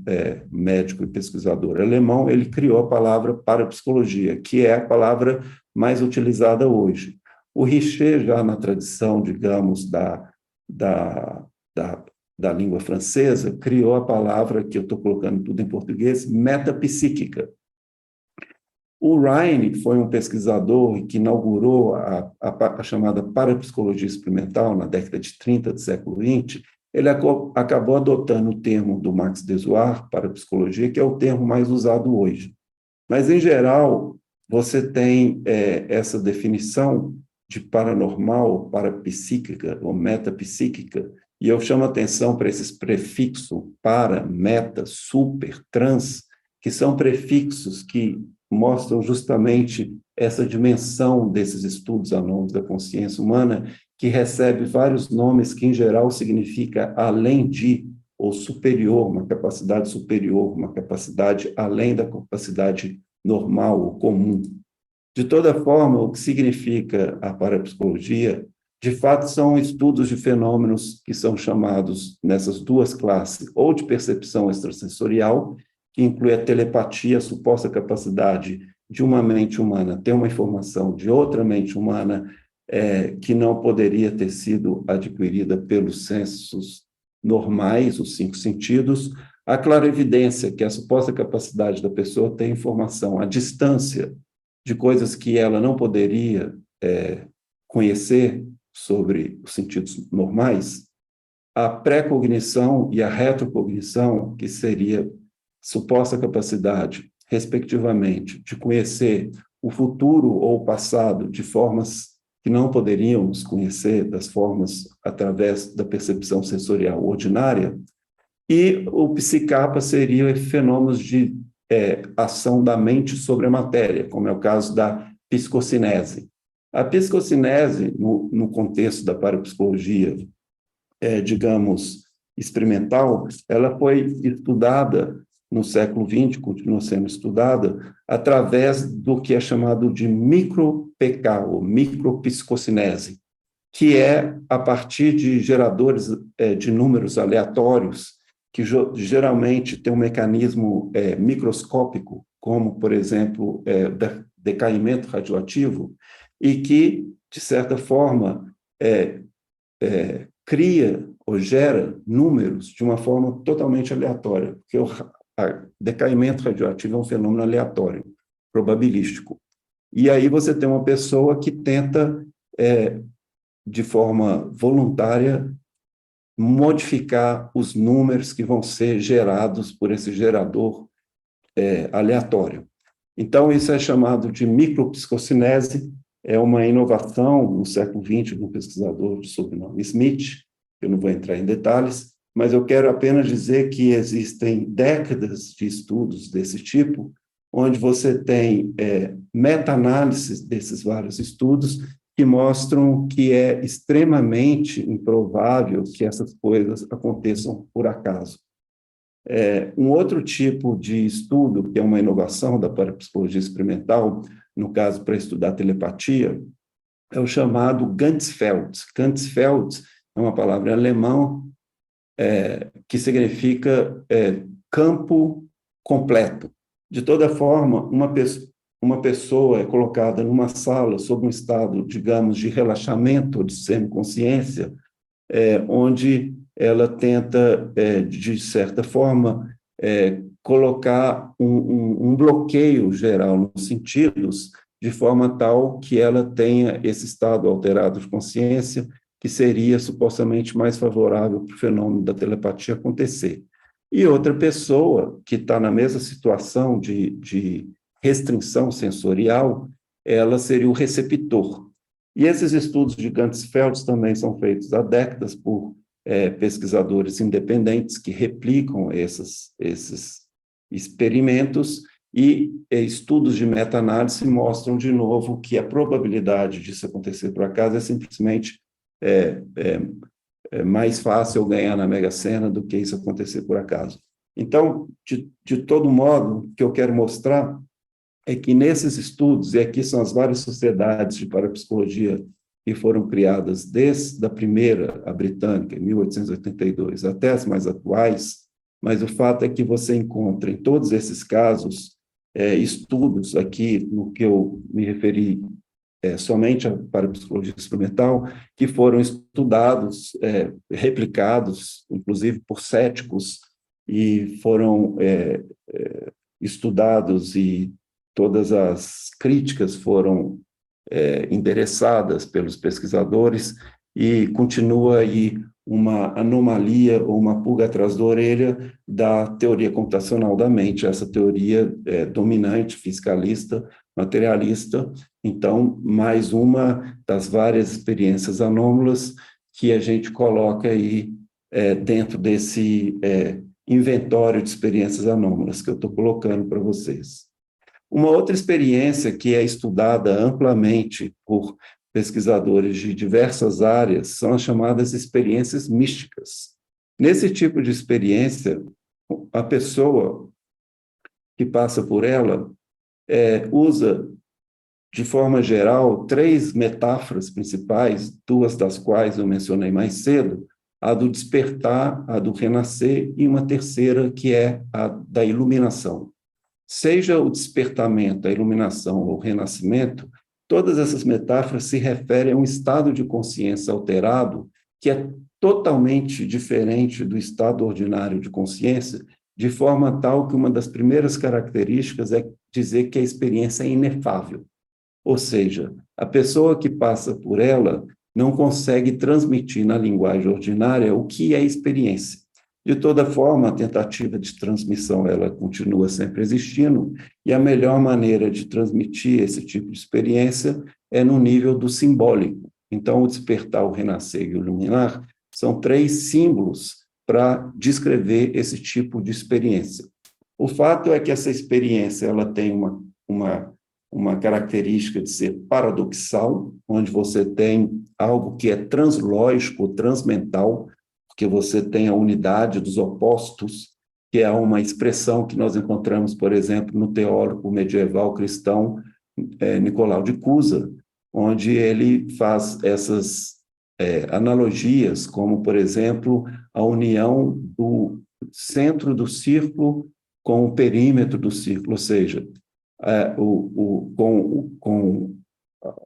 médico e pesquisador alemão, ele criou a palavra parapsicologia, que é a palavra mais utilizada hoje. O Richer, já na tradição, digamos, da língua francesa, criou a palavra, que eu estou colocando tudo em português, metapsíquica. O Ryan, que foi um pesquisador que inaugurou a chamada parapsicologia experimental na década de 30 do século XX, ele acabou adotando o termo do Max Dessoir, parapsicologia, que é o termo mais usado hoje. Mas, em geral, você tem essa definição de paranormal, parapsíquica ou metapsíquica, e eu chamo a atenção para esses prefixos para, meta, super, trans, que são prefixos que mostram justamente essa dimensão desses estudos anônimos da consciência humana, que recebe vários nomes que, em geral, significa além de, ou superior, uma capacidade superior, uma capacidade além da capacidade normal ou comum. De toda forma, o que significa a parapsicologia, de fato, são estudos de fenômenos que são chamados, nessas duas classes, ou de percepção extrasensorial, que inclui a telepatia, a suposta capacidade de uma mente humana ter uma informação de outra mente humana que não poderia ter sido adquirida pelos sensos normais, os 5 sentidos, a clarividência, que é a suposta capacidade da pessoa ter informação à distância de coisas que ela não poderia conhecer sobre os sentidos normais, a pré-cognição e a retrocognição, que seria suposta capacidade, respectivamente, de conhecer o futuro ou o passado de formas que não poderíamos conhecer, das formas através da percepção sensorial ordinária, e o psicapa seria fenômenos de ação da mente sobre a matéria, como é o caso da psicocinese. A psicocinese, no contexto da parapsicologia, digamos, experimental, ela foi estudada no século XX, continua sendo estudada, através do que é chamado de micro-PK, ou micropsicocinese, que é a partir de geradores de números aleatórios, que geralmente tem um mecanismo microscópico, como, por exemplo, decaimento radioativo, e que, de certa forma, cria ou gera números de uma forma totalmente aleatória, porque o decaimento radioativo é um fenômeno aleatório, probabilístico. E aí você tem uma pessoa que tenta, de forma voluntária, modificar os números que vão ser gerados por esse gerador aleatório. Então, isso é chamado de micropsicocinese, é uma inovação no século XX de um pesquisador de sobrenome Smith, eu não vou entrar em detalhes, mas eu quero apenas dizer que existem décadas de estudos desse tipo, onde você tem meta-análises desses vários estudos que mostram que é extremamente improvável que essas coisas aconteçam por acaso. Um outro tipo de estudo, que é uma inovação da parapsicologia experimental, no caso para estudar telepatia, é o chamado Ganzfeld. Ganzfeld é uma palavra em alemão que significa campo completo. De toda forma, uma pessoa é colocada numa sala sob um estado, digamos, de relaxamento ou de semiconsciência, onde ela tenta, de certa forma, colocar um bloqueio geral nos sentidos, de forma tal que ela tenha esse estado alterado de consciência, que seria supostamente mais favorável para o fenômeno da telepatia acontecer. E outra pessoa que está na mesma situação de restrição sensorial, ela seria o receptor. E esses estudos de Ganzfeld também são feitos há décadas por pesquisadores independentes que replicam esses experimentos, e estudos de meta-análise mostram de novo que a probabilidade disso acontecer por acaso é simplesmente mais fácil ganhar na Mega Sena do que isso acontecer por acaso. Então, de todo modo, o que eu quero mostrar é que nesses estudos, e aqui são as várias sociedades de parapsicologia que foram criadas desde a primeira, a britânica, em 1882, até as mais atuais, mas o fato é que você encontra em todos esses casos estudos, aqui no que eu me referi somente a parapsicologia experimental, que foram estudados, replicados, inclusive por céticos, e foram estudados, e todas as críticas foram endereçadas pelos pesquisadores, e continua aí uma anomalia ou uma pulga atrás da orelha da teoria computacional da mente, essa teoria dominante, fiscalista, materialista. Então, mais uma das várias experiências anômalas que a gente coloca aí dentro desse inventório de experiências anômalas que eu estou colocando para vocês. Uma outra experiência que é estudada amplamente por pesquisadores de diversas áreas são as chamadas experiências místicas. Nesse tipo de experiência, a pessoa que passa por ela usa, de forma geral, 3 metáforas principais, 2 das quais eu mencionei mais cedo, a do despertar, a do renascer, e uma terceira que é a da iluminação. Seja o despertamento, a iluminação ou o renascimento, todas essas metáforas se referem a um estado de consciência alterado que é totalmente diferente do estado ordinário de consciência, de forma tal que uma das primeiras características é dizer que a experiência é inefável. Ou seja, a pessoa que passa por ela não consegue transmitir na linguagem ordinária o que é experiência. De toda forma, a tentativa de transmissão ela continua sempre existindo, e a melhor maneira de transmitir esse tipo de experiência é no nível do simbólico. Então, o despertar, o renascer e o iluminar são 3 símbolos para descrever esse tipo de experiência. O fato é que essa experiência ela tem uma característica de ser paradoxal, onde você tem algo que é translógico, transmental, porque você tem a unidade dos opostos, que é uma expressão que nós encontramos, por exemplo, no teólogo medieval cristão Nicolau de Cusa, onde ele faz essas analogias, como, por exemplo, a união do centro do círculo com o perímetro do círculo, ou seja, com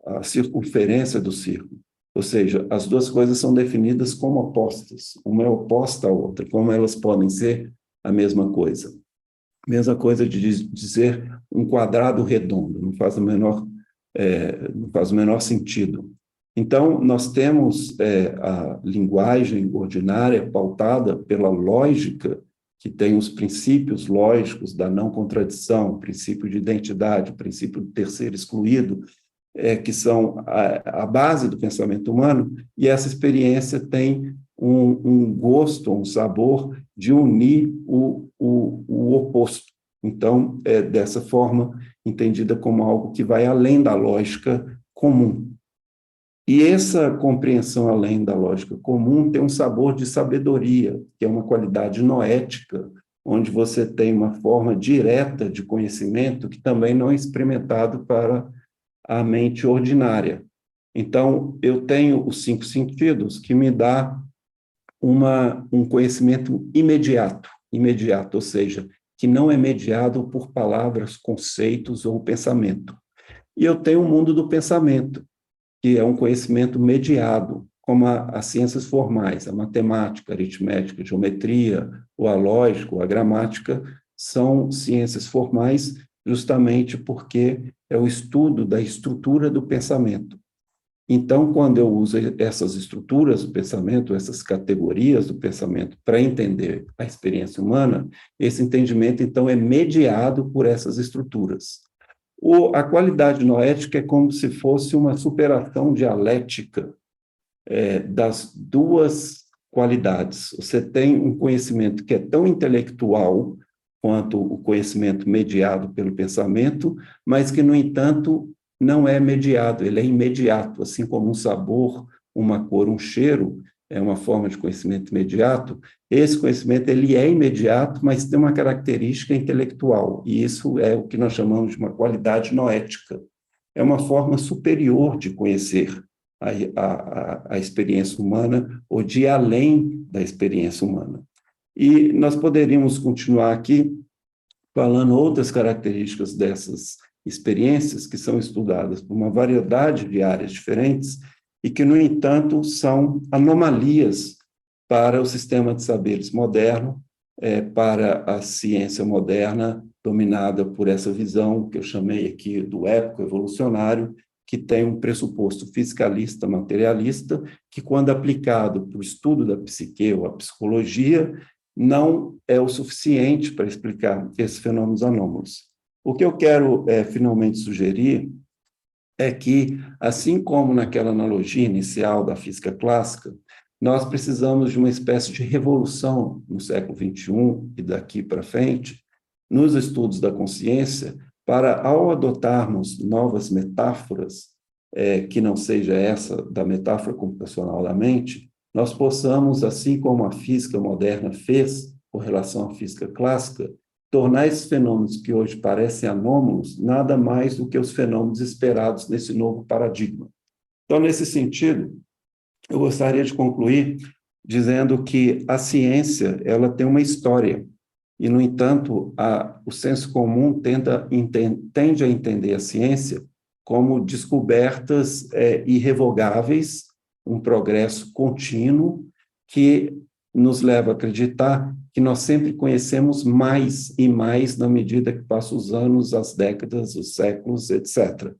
a circunferência do círculo. Ou seja, as duas coisas são definidas como opostas, uma é oposta à outra, como elas podem ser a mesma coisa. Mesma coisa de dizer um quadrado redondo, não faz o menor sentido. Então, nós temos a linguagem ordinária pautada pela lógica, que tem os princípios lógicos da não contradição, o princípio de identidade, o princípio do terceiro excluído, que são a base do pensamento humano, e essa experiência tem um gosto, um sabor de unir o oposto. Então, é dessa forma entendida como algo que vai além da lógica comum. E essa compreensão além da lógica comum tem um sabor de sabedoria, que é uma qualidade noética, onde você tem uma forma direta de conhecimento que também não é experimentado para a mente ordinária. Então, eu tenho os 5 sentidos que me dá um conhecimento imediato, ou seja, que não é mediado por palavras, conceitos ou pensamento. E eu tenho o mundo do pensamento, que é um conhecimento mediado, como as ciências formais, a matemática, a aritmética, a geometria, ou a lógica, ou a gramática, são ciências formais justamente porque é o estudo da estrutura do pensamento. Então, quando eu uso essas estruturas do pensamento, essas categorias do pensamento, para entender a experiência humana, esse entendimento, então, é mediado por essas estruturas. A qualidade noética é como se fosse uma superação dialética das duas qualidades. Você tem um conhecimento que é tão intelectual quanto o conhecimento mediado pelo pensamento, mas que, no entanto, não é mediado, ele é imediato, assim como um sabor, uma cor, um cheiro, é uma forma de conhecimento imediato. Esse conhecimento ele é imediato, mas tem uma característica intelectual, e isso é o que nós chamamos de uma qualidade noética. É uma forma superior de conhecer a experiência humana, ou de ir além da experiência humana. E nós poderíamos continuar aqui falando outras características dessas experiências que são estudadas por uma variedade de áreas diferentes e que, no entanto, são anomalias para o sistema de saberes moderno, para a ciência moderna, dominada por essa visão que eu chamei aqui do époco evolucionário, que tem um pressuposto fisicalista, materialista, que, quando aplicado para o estudo da psique ou a psicologia, não é o suficiente para explicar esses fenômenos anômalos. O que eu quero finalmente sugerir é que, assim como naquela analogia inicial da física clássica, nós precisamos de uma espécie de revolução no século XXI e daqui para frente, nos estudos da consciência, para, ao adotarmos novas metáforas, que não seja essa da metáfora computacional da mente, nós possamos, assim como a física moderna fez com relação à física clássica, tornar esses fenômenos que hoje parecem anômalos nada mais do que os fenômenos esperados nesse novo paradigma. Então, nesse sentido, eu gostaria de concluir dizendo que a ciência ela tem uma história e, no entanto, o senso comum tende a entender a ciência como descobertas irrevogáveis, um progresso contínuo que nos leva a acreditar que nós sempre conhecemos mais e mais na medida que passam os anos, as décadas, os séculos, etc.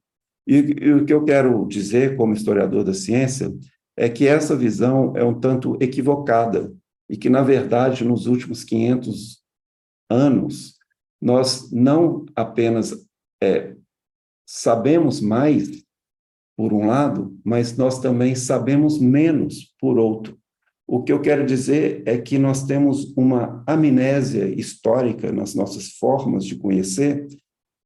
E o que eu quero dizer, como historiador da ciência, é que essa visão é um tanto equivocada e que, na verdade, nos últimos 500 anos, nós não apenas sabemos mais, por um lado, mas nós também sabemos menos, por outro. O que eu quero dizer é que nós temos uma amnésia histórica nas nossas formas de conhecer,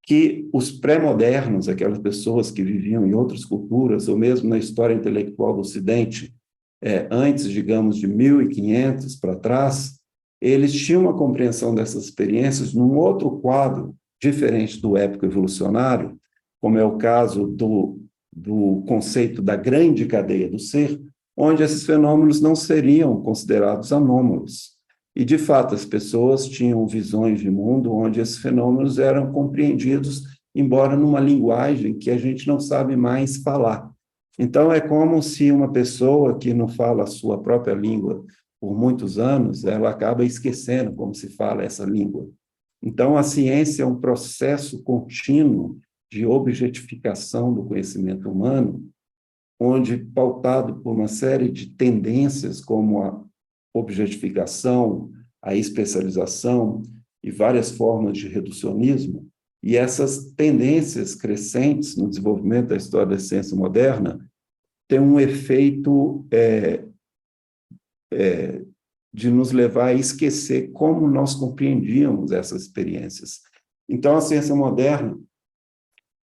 que os pré-modernos, aquelas pessoas que viviam em outras culturas, ou mesmo na história intelectual do Ocidente, antes, digamos, de 1500 para trás, eles tinham uma compreensão dessas experiências num outro quadro, diferente do época evolucionário, como é o caso do conceito da grande cadeia do ser, onde esses fenômenos não seriam considerados anômalos. E, de fato, as pessoas tinham visões de mundo onde esses fenômenos eram compreendidos, embora numa linguagem que a gente não sabe mais falar. Então, é como se uma pessoa que não fala a sua própria língua por muitos anos, ela acaba esquecendo como se fala essa língua. Então, a ciência é um processo contínuo de objetificação do conhecimento humano, onde, pautado por uma série de tendências, como a objetificação, a especialização e várias formas de reducionismo, e essas tendências crescentes no desenvolvimento da história da ciência moderna têm um efeito de nos levar a esquecer como nós compreendíamos essas experiências. Então, a ciência moderna,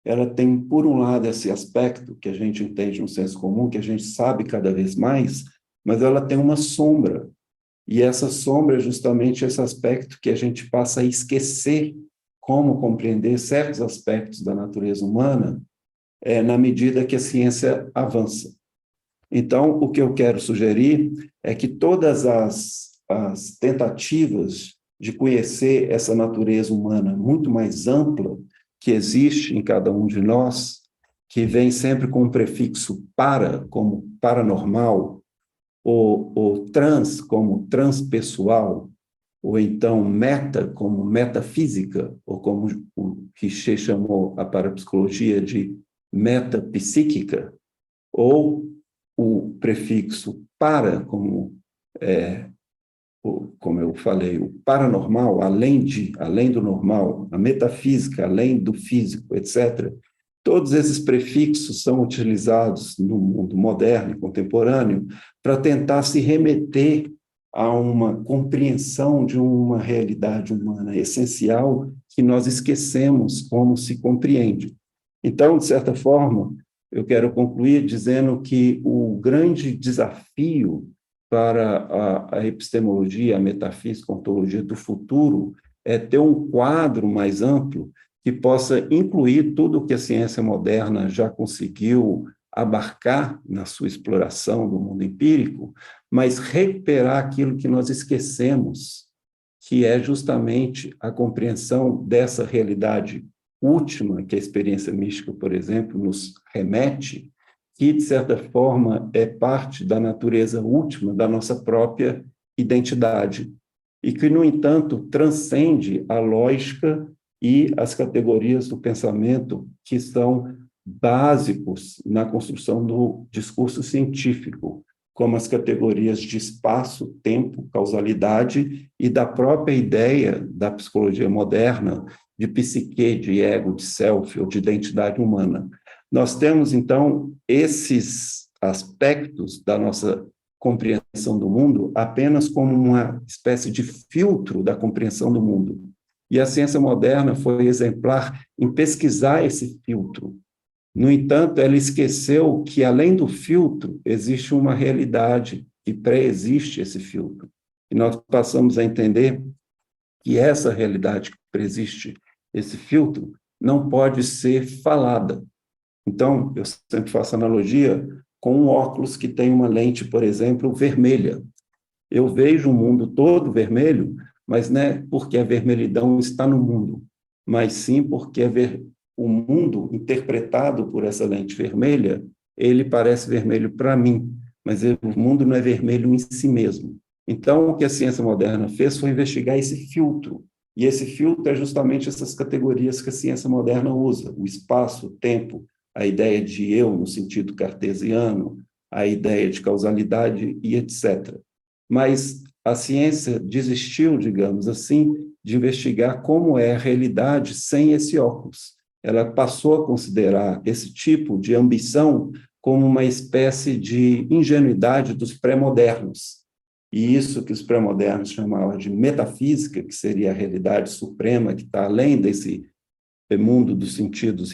ela tem, por um lado, esse aspecto que a gente entende no senso comum, que a gente sabe cada vez mais, mas ela tem uma sombra, e essa sombra é justamente esse aspecto que a gente passa a esquecer como compreender certos aspectos da natureza humana na medida que a ciência avança. Então, o que eu quero sugerir é que todas as tentativas de conhecer essa natureza humana muito mais ampla que existe em cada um de nós, que vem sempre com o prefixo para, como paranormal, ou trans, como transpessoal, ou então meta, como metafísica, ou como o Richer chamou a parapsicologia de metapsíquica, ou o prefixo para, como eu falei, o paranormal, além do normal, a metafísica, além do físico, etc. Todos esses prefixos são utilizados no mundo moderno e contemporâneo para tentar se remeter a uma compreensão de uma realidade humana essencial que nós esquecemos como se compreende. Então, de certa forma, eu quero concluir dizendo que o grande desafio para a epistemologia, a metafísica, a ontologia do futuro é ter um quadro mais amplo que possa incluir tudo o que a ciência moderna já conseguiu abarcar na sua exploração do mundo empírico, mas recuperar aquilo que nós esquecemos, que é justamente a compreensão dessa realidade última que a experiência mística, por exemplo, nos remete, que, de certa forma, é parte da natureza última da nossa própria identidade, e que, no entanto, transcende a lógica e as categorias do pensamento que são básicos na construção do discurso científico, como as categorias de espaço, tempo, causalidade e da própria ideia da psicologia moderna de psique, de ego, de self ou de identidade humana. Nós temos, então, esses aspectos da nossa compreensão do mundo apenas como uma espécie de filtro da compreensão do mundo. E a ciência moderna foi exemplar em pesquisar esse filtro. No entanto, ela esqueceu que, além do filtro, existe uma realidade que pré-existe esse filtro. E nós passamos a entender que essa realidade que pré-existe esse filtro não pode ser falada. Então, eu sempre faço analogia com um óculos que tem uma lente, por exemplo, vermelha. Eu vejo o mundo todo vermelho, mas não é porque a vermelhidão está no mundo, mas sim porque o mundo interpretado por essa lente vermelha, ele parece vermelho para mim, mas o mundo não é vermelho em si mesmo. Então, o que a ciência moderna fez foi investigar esse filtro, e esse filtro é justamente essas categorias que a ciência moderna usa, o espaço, o tempo, a ideia de eu no sentido cartesiano, a ideia de causalidade e etc. Mas a ciência desistiu, digamos assim, de investigar como é a realidade sem esse óculos. Ela passou a considerar esse tipo de ambição como uma espécie de ingenuidade dos pré-modernos. E isso que os pré-modernos chamavam de metafísica, que seria a realidade suprema, que está além desse mundo dos sentidos,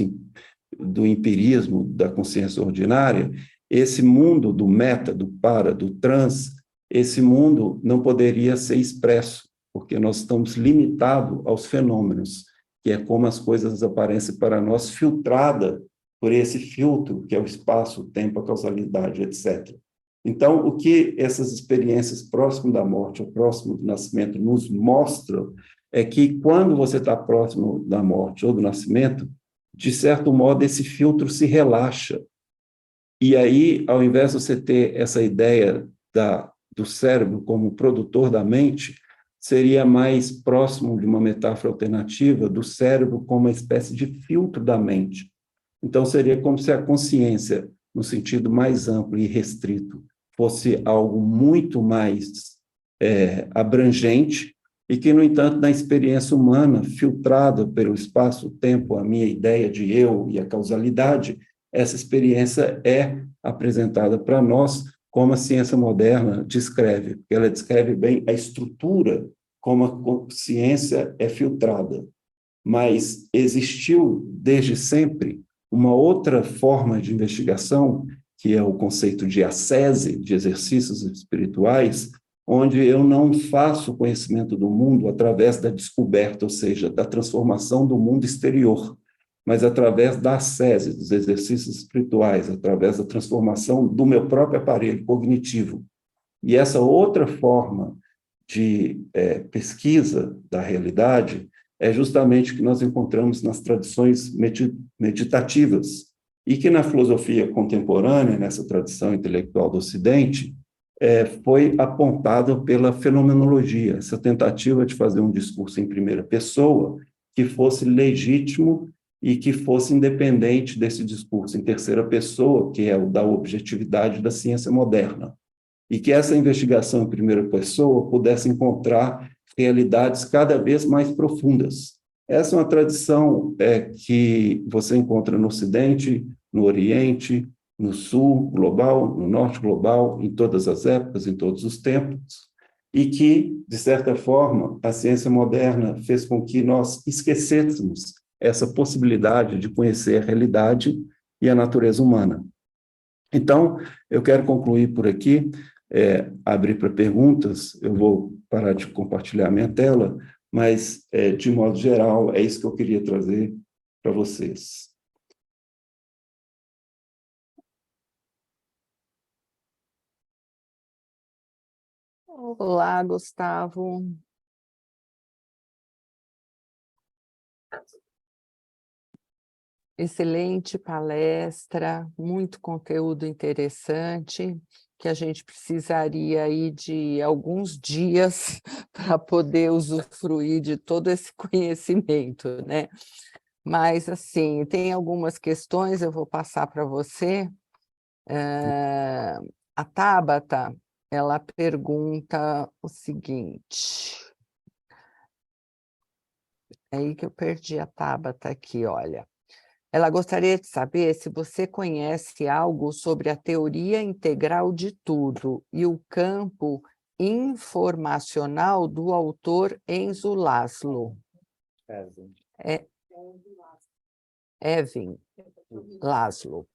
do empirismo, da consciência ordinária, esse mundo do meta, do para, do trans, esse mundo não poderia ser expresso, porque nós estamos limitados aos fenômenos, que é como as coisas aparecem para nós, filtrada por esse filtro, que é o espaço, o tempo, a causalidade, etc. Então, o que essas experiências próximo da morte ou próximo do nascimento nos mostram é que quando você está próximo da morte ou do nascimento, de certo modo, esse filtro se relaxa. E aí, ao invés de você ter essa ideia do cérebro como produtor da mente, seria mais próximo de uma metáfora alternativa do cérebro como uma espécie de filtro da mente. Então, seria como se a consciência, no sentido mais amplo e restrito, fosse algo muito mais abrangente e que, no entanto, na experiência humana, filtrada pelo espaço-tempo, a minha ideia de eu e a causalidade, essa experiência é apresentada para nós como a ciência moderna descreve, porque ela descreve bem a estrutura como a consciência é filtrada. Mas existiu, desde sempre, uma outra forma de investigação, que é o conceito de ascese, de exercícios espirituais, onde eu não faço o conhecimento do mundo através da descoberta, ou seja, da transformação do mundo exterior, mas através da ascese, dos exercícios espirituais, através da transformação do meu próprio aparelho cognitivo. E essa outra forma de pesquisa da realidade é justamente o que nós encontramos nas tradições meditativas, e que na filosofia contemporânea, nessa tradição intelectual do Ocidente, foi apontado pela fenomenologia, essa tentativa de fazer um discurso em primeira pessoa que fosse legítimo e que fosse independente desse discurso em terceira pessoa, que é o da objetividade da ciência moderna, e que essa investigação em primeira pessoa pudesse encontrar realidades cada vez mais profundas. Essa é uma tradição que você encontra no Ocidente, no Oriente, no Sul global, no Norte global, em todas as épocas, em todos os tempos, e que, de certa forma, a ciência moderna fez com que nós esquecêssemos essa possibilidade de conhecer a realidade e a natureza humana. Então, eu quero concluir por aqui, abrir para perguntas. Eu vou parar de compartilhar minha tela, mas, de modo geral, é isso que eu queria trazer para vocês. Olá, Gustavo. Excelente palestra, muito conteúdo interessante, que a gente precisaria aí de alguns dias para poder usufruir de todo esse conhecimento, né? Mas, assim, tem algumas questões, eu vou passar para você. A Tabata, ela pergunta o seguinte... É aí que eu perdi a Tabata aqui, olha. Ela gostaria de saber se você conhece algo sobre a teoria integral de tudo e o campo informacional do autor Enzo Laszlo. Ervin Laszlo.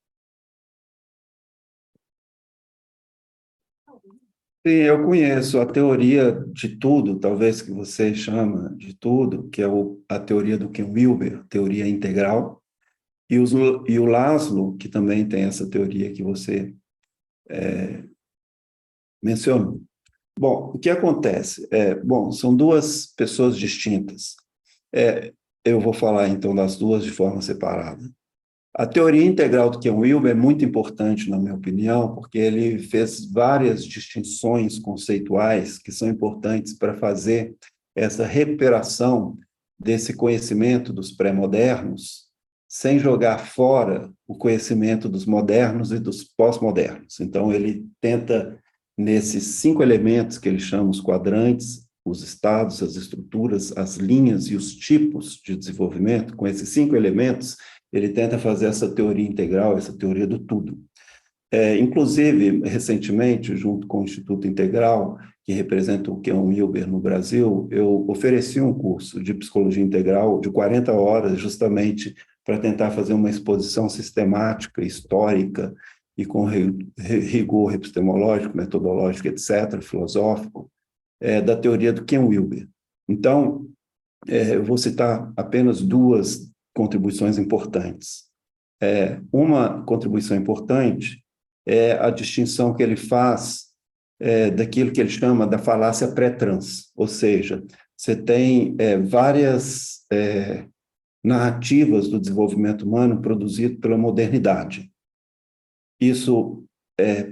Sim, eu conheço a teoria de tudo, talvez que você chama de tudo, que é a teoria do Ken Wilber, teoria integral, e o Laszlo, que também tem essa teoria que você mencionou. Bom, o que acontece? Bom, são duas pessoas distintas. Eu vou falar, então, das duas de forma separada. A teoria integral do Ken Wilber é muito importante, na minha opinião, porque ele fez várias distinções conceituais que são importantes para fazer essa recuperação desse conhecimento dos pré-modernos, sem jogar fora o conhecimento dos modernos e dos pós-modernos. Então, ele tenta, nesses 5 elementos que ele chama os quadrantes, os estados, as estruturas, as linhas e os tipos de desenvolvimento, com esses 5 elementos, ele tenta fazer essa teoria integral, essa teoria do tudo. Inclusive, recentemente, junto com o Instituto Integral, que representa o Ken Wilber no Brasil, eu ofereci um curso de psicologia integral de 40 horas, justamente para tentar fazer uma exposição sistemática, histórica e com rigor epistemológico, metodológico, etc., filosófico, da teoria do Ken Wilber. Então, eu vou citar apenas 2 contribuições importantes. Uma contribuição importante é a distinção que ele faz daquilo que ele chama da falácia pré-trans, ou seja, você tem várias narrativas do desenvolvimento humano produzido pela modernidade. Isso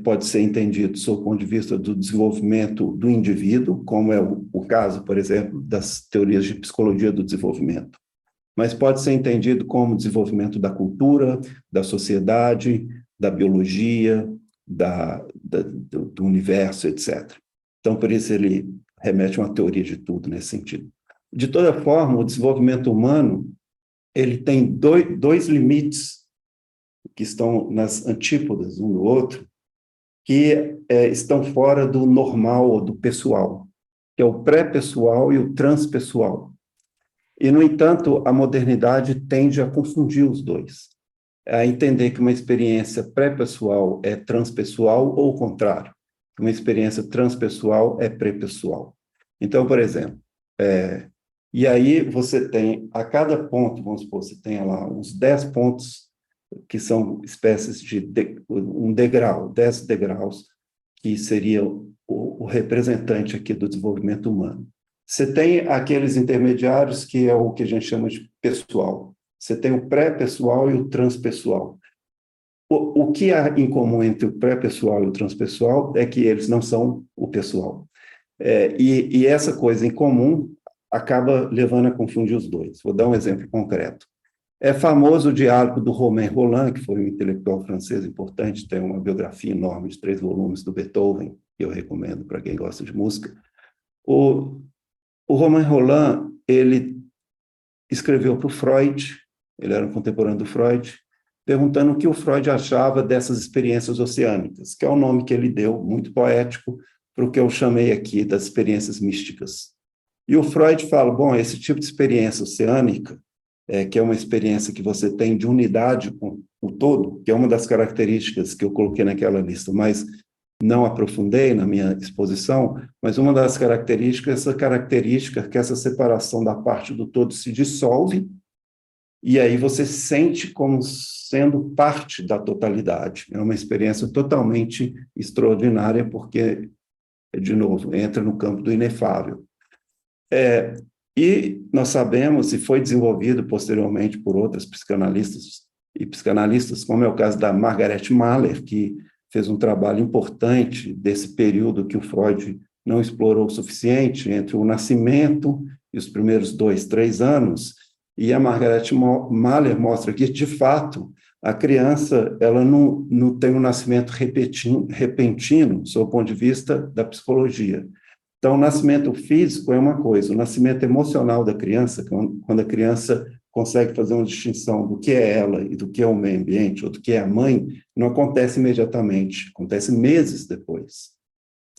pode ser entendido sob o ponto de vista do desenvolvimento do indivíduo, como é o caso, por exemplo, das teorias de psicologia do desenvolvimento, mas pode ser entendido como desenvolvimento da cultura, da sociedade, da biologia, do universo, etc. Então, por isso ele remete a uma teoria de tudo nesse sentido. De toda forma, o desenvolvimento humano ele tem dois limites que estão nas antípodas um do outro, que estão fora do normal ou do pessoal, que é o pré-pessoal e o transpessoal. E, no entanto, a modernidade tende a confundir os dois, a entender que uma experiência pré-pessoal é transpessoal ou o contrário, que uma experiência transpessoal é pré-pessoal. Então, por exemplo, e aí você tem, a cada ponto, vamos supor, você tem lá uns 10 pontos que são espécies de um degrau, 10 degraus, que seria o representante aqui do desenvolvimento humano. Você tem aqueles intermediários que é o que a gente chama de pessoal. Você tem o pré-pessoal e o transpessoal. O que há em comum entre o pré-pessoal e o transpessoal é que eles não são o pessoal. E essa coisa em comum acaba levando a confundir os dois. Vou dar um exemplo concreto. É famoso o diálogo do Romain Rolland, que foi um intelectual francês importante, tem uma biografia enorme de 3 volumes do Beethoven, que eu recomendo para quem gosta de música. O Romain Rolland, ele escreveu para o Freud, ele era um contemporâneo do Freud, perguntando o que o Freud achava dessas experiências oceânicas, que é o nome que ele deu, muito poético, para o que eu chamei aqui das experiências místicas. E o Freud fala, bom, esse tipo de experiência oceânica, que é uma experiência que você tem de unidade com o todo, que é uma das características que eu coloquei naquela lista, mas não aprofundei na minha exposição, mas uma das características, essa característica que essa separação da parte do todo se dissolve, e aí você se sente como sendo parte da totalidade. É uma experiência totalmente extraordinária, porque, de novo, entra no campo do inefável. E nós sabemos, e foi desenvolvido posteriormente por outras psicanalistas e psicanalistas, como é o caso da Margaret Mahler, que fez um trabalho importante desse período que o Freud não explorou o suficiente, entre o nascimento e os primeiros 2, 3 anos, e a Margaret Mahler mostra que, de fato, a criança ela não tem um nascimento repentino, sob o ponto de vista da psicologia. Então, o nascimento físico é uma coisa, o nascimento emocional da criança, quando a criança consegue fazer uma distinção do que é ela e do que é o meio ambiente, ou do que é a mãe, não acontece imediatamente, acontece meses depois.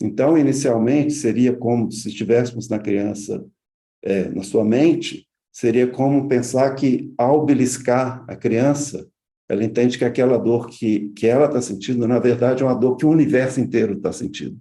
Então, inicialmente, seria como se estivéssemos na criança, na sua mente, seria como pensar que, ao beliscar a criança, ela entende que aquela dor que ela está sentindo, na verdade, é uma dor que o universo inteiro está sentindo,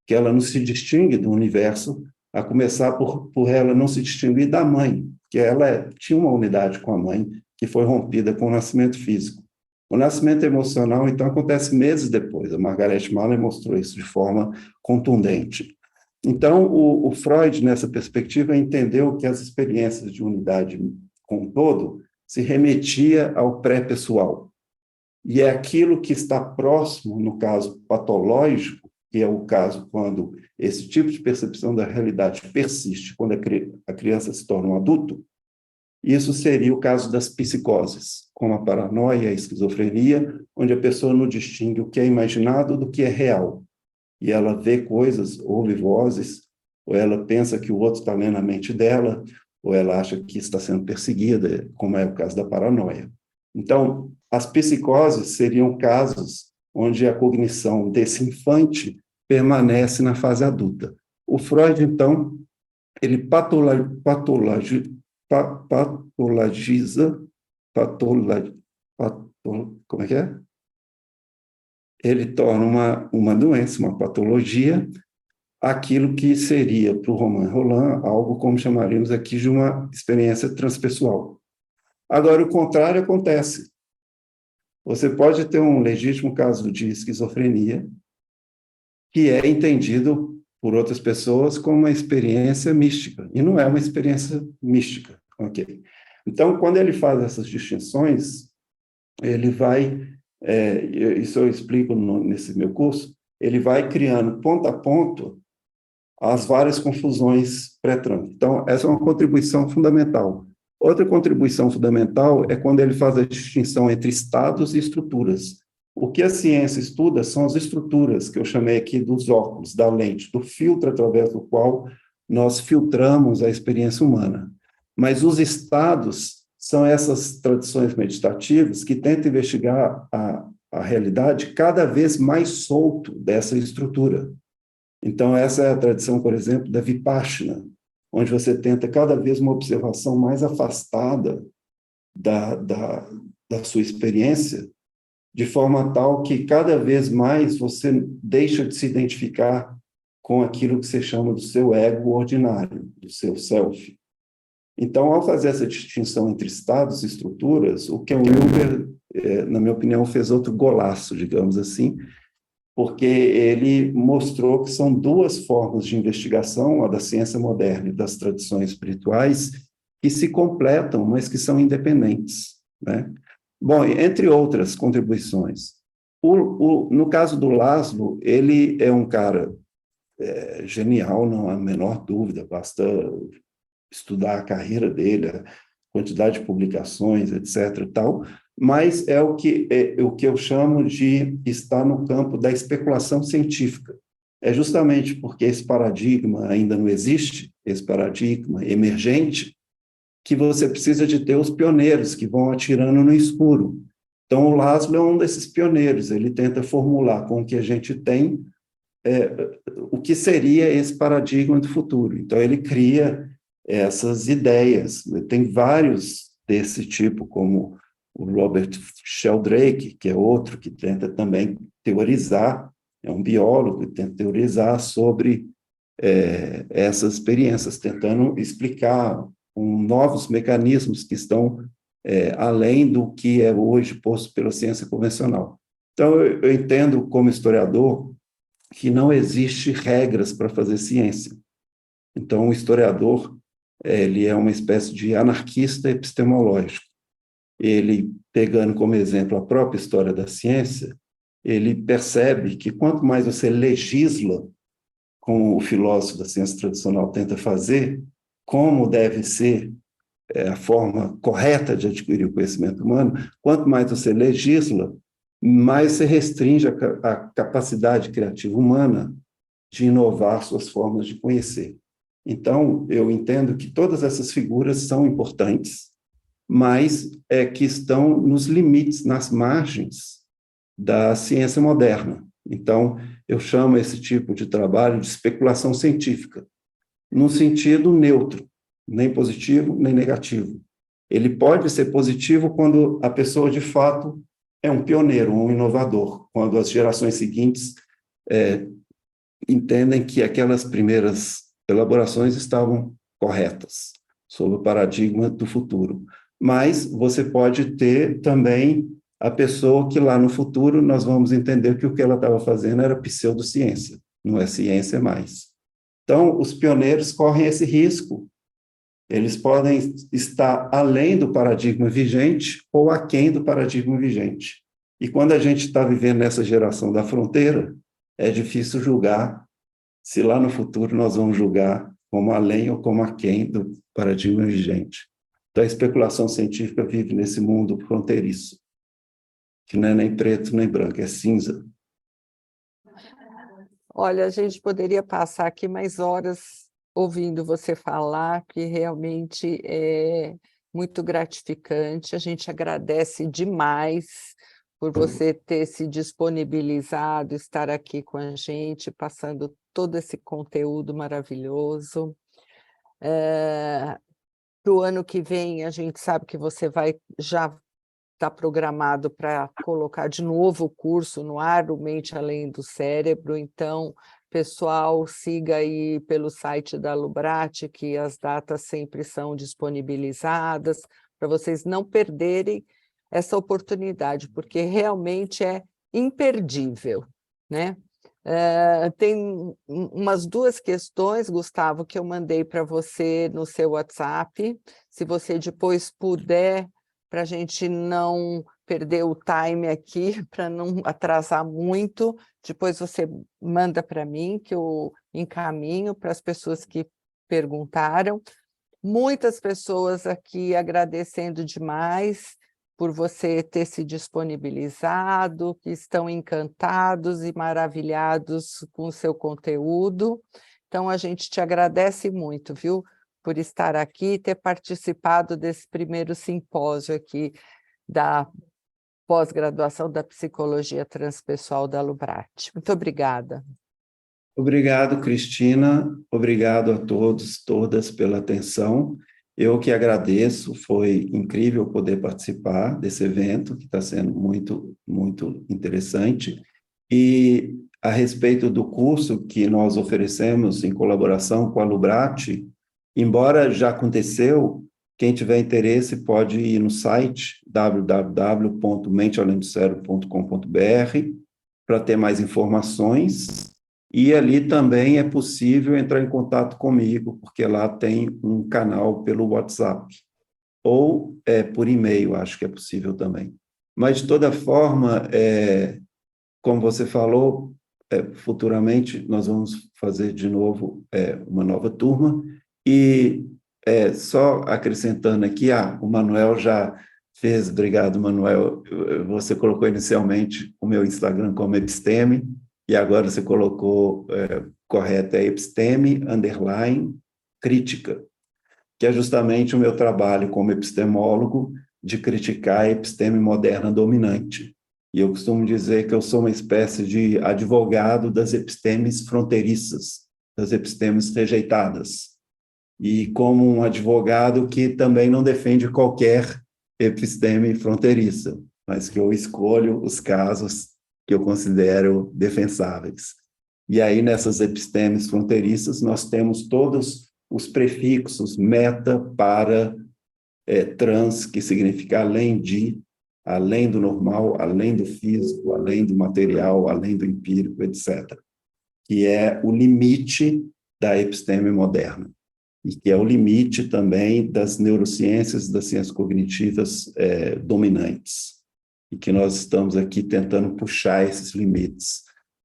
que ela não se distingue do universo, a começar por ela não se distinguir da mãe, que ela tinha uma unidade com a mãe, que foi rompida com o nascimento físico. O nascimento emocional, então, acontece meses depois. A Margaret Mahler mostrou isso de forma contundente. Então, o Freud, nessa perspectiva, entendeu que as experiências de unidade com o todo se remetia ao pré-pessoal. E é aquilo que está próximo, no caso patológico, que é o caso quando esse tipo de percepção da realidade persiste, quando a criança se torna um adulto, isso seria o caso das psicoses, como a paranoia, a esquizofrenia, onde a pessoa não distingue o que é imaginado do que é real. E ela vê coisas, ouve vozes, ou ela pensa que o outro está lendo a mente dela, ou ela acha que está sendo perseguida, como é o caso da paranoia. Então, as psicoses seriam casos onde a cognição desse infante permanece na fase adulta. O Freud, então, ele patologiza, como é que é? Ele torna uma doença, uma patologia, aquilo que seria, para o Romain Rolland, algo como chamaríamos aqui de uma experiência transpessoal. Agora, o contrário acontece. Você pode ter um legítimo caso de esquizofrenia, que é entendido por outras pessoas como uma experiência mística, e não é uma experiência mística, ok? Então, quando ele faz essas distinções, ele vai, isso eu explico nesse meu curso, ele vai criando ponto a ponto as várias confusões pré-trânsito. Então, essa é uma contribuição fundamental. Outra contribuição fundamental é quando ele faz a distinção entre estados e estruturas. O que a ciência estuda são as estruturas, que eu chamei aqui dos óculos, da lente, do filtro através do qual nós filtramos a experiência humana. Mas os estados são essas tradições meditativas que tentam investigar a realidade cada vez mais solto dessa estrutura. Então, essa é a tradição, por exemplo, da Vipassana, onde você tenta cada vez uma observação mais afastada da sua experiência, de forma tal que cada vez mais você deixa de se identificar com aquilo que você chama do seu ego ordinário, do seu self. Então, ao fazer essa distinção entre estados e estruturas, o Ken Wilber, na minha opinião, fez outro golaço, digamos assim, porque ele mostrou que são duas formas de investigação, a da ciência moderna e das tradições espirituais, que se completam, mas que são independentes, né? Bom, entre outras contribuições, no caso do Laszlo, ele é um cara genial, não há a menor dúvida, basta estudar a carreira dele, a quantidade de publicações, etc. e tal, mas é o que eu chamo de estar no campo da especulação científica. É justamente porque esse paradigma ainda não existe, esse paradigma emergente, que você precisa de ter os pioneiros que vão atirando no escuro. Então, o Laszlo é um desses pioneiros, ele tenta formular com o que a gente tem o que seria esse paradigma do futuro. Então, ele cria essas ideias. Tem vários desse tipo, como o Robert Sheldrake, que é outro que tenta também teorizar, é um biólogo que tenta teorizar sobre essas experiências, tentando explicar novos mecanismos que estão além do que é hoje posto pela ciência convencional. Então, eu entendo, como historiador, que não existe regras para fazer ciência. Então, o historiador, ele é uma espécie de anarquista epistemológico. Ele, pegando como exemplo a própria história da ciência, ele percebe que quanto mais você legisla, como o filósofo da ciência tradicional tenta fazer, como deve ser a forma correta de adquirir o conhecimento humano, quanto mais você legisla, mais você restringe a capacidade criativa humana de inovar suas formas de conhecer. Então, eu entendo que todas essas figuras são importantes, mas que estão nos limites, nas margens da ciência moderna. Então, eu chamo esse tipo de trabalho de especulação científica, num sentido neutro, nem positivo, nem negativo. Ele pode ser positivo quando a pessoa, de fato, é um pioneiro, um inovador, quando as gerações seguintes entendem que aquelas primeiras elaborações estavam corretas, sob o paradigma do futuro. Mas você pode ter também a pessoa que lá no futuro nós vamos entender que o que ela estava fazendo era pseudociência, não é ciência mais. Então, os pioneiros correm esse risco. Eles podem estar além do paradigma vigente ou aquém do paradigma vigente. E quando a gente está vivendo nessa geração da fronteira, é difícil julgar se lá no futuro nós vamos julgar como além ou como aquém do paradigma vigente. da especulação científica vive nesse mundo fronteiriço, que não é nem preto nem branco, é cinza. Olha, a gente poderia passar aqui mais horas ouvindo você falar, que realmente é muito gratificante. A gente agradece demais por você ter se disponibilizado, estar aqui com a gente, passando todo esse conteúdo maravilhoso. Para o ano que vem, a gente sabe que você vai já está programado para colocar de novo o curso no ar, o Mente Além do Cérebro. Então, pessoal, siga aí pelo site da Lubrate, que as datas sempre são disponibilizadas, para vocês não perderem essa oportunidade, porque realmente é imperdível, né? Tem umas 2 questões, Gustavo, que eu mandei para você no seu WhatsApp. Se você depois puder, para a gente não perder o time aqui, para não atrasar muito, depois você manda para mim, que eu encaminho para as pessoas que perguntaram. Muitas pessoas aqui agradecendo demais por você ter se disponibilizado, que estão encantados e maravilhados com o seu conteúdo. Então, a gente te agradece muito, viu, por estar aqui e ter participado desse primeiro simpósio aqui da pós-graduação da Psicologia Transpessoal da Lubrate. Muito obrigada. Obrigado, Cristina. Obrigado a todos, todas pela atenção. Eu que agradeço, foi incrível poder participar desse evento, que está sendo muito, muito interessante. E a respeito do curso que nós oferecemos em colaboração com a Lubrate, embora já aconteceu, quem tiver interesse pode ir no site www.mentealemdocérebro.com.br para ter mais informações. E ali também é possível entrar em contato comigo, porque lá tem um canal pelo WhatsApp, ou por e-mail, acho que é possível também. Mas, de toda forma, como você falou, futuramente nós vamos fazer de novo uma nova turma, e só acrescentando aqui, o Manuel já fez, obrigado, Manuel, você colocou inicialmente o meu Instagram como Episteme, e agora você colocou correto, é episteme_crítica, que é justamente o meu trabalho como epistemólogo de criticar a episteme moderna dominante. E eu costumo dizer que eu sou uma espécie de advogado das epistemes fronteiriças, das epistemes rejeitadas, e como um advogado que também não defende qualquer episteme fronteiriça, mas que eu escolho os casos que eu considero defensáveis. E aí, nessas epistemes fronteiriças, nós temos todos os prefixos meta, para, trans, que significa além de, além do normal, além do físico, além do material, além do empírico, etc., que é o limite da episteme moderna, e que é o limite também das neurociências, das ciências cognitivas dominantes, e que nós estamos aqui tentando puxar esses limites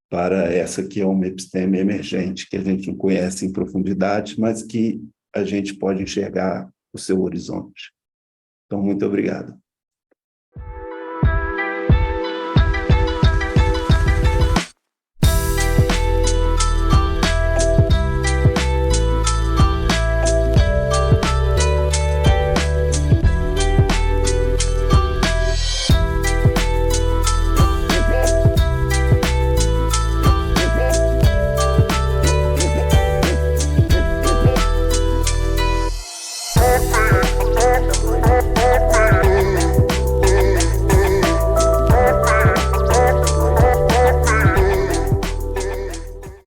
para essa que é uma episteme emergente, que a gente não conhece em profundidade, mas que a gente pode enxergar o seu horizonte. Então, muito obrigado.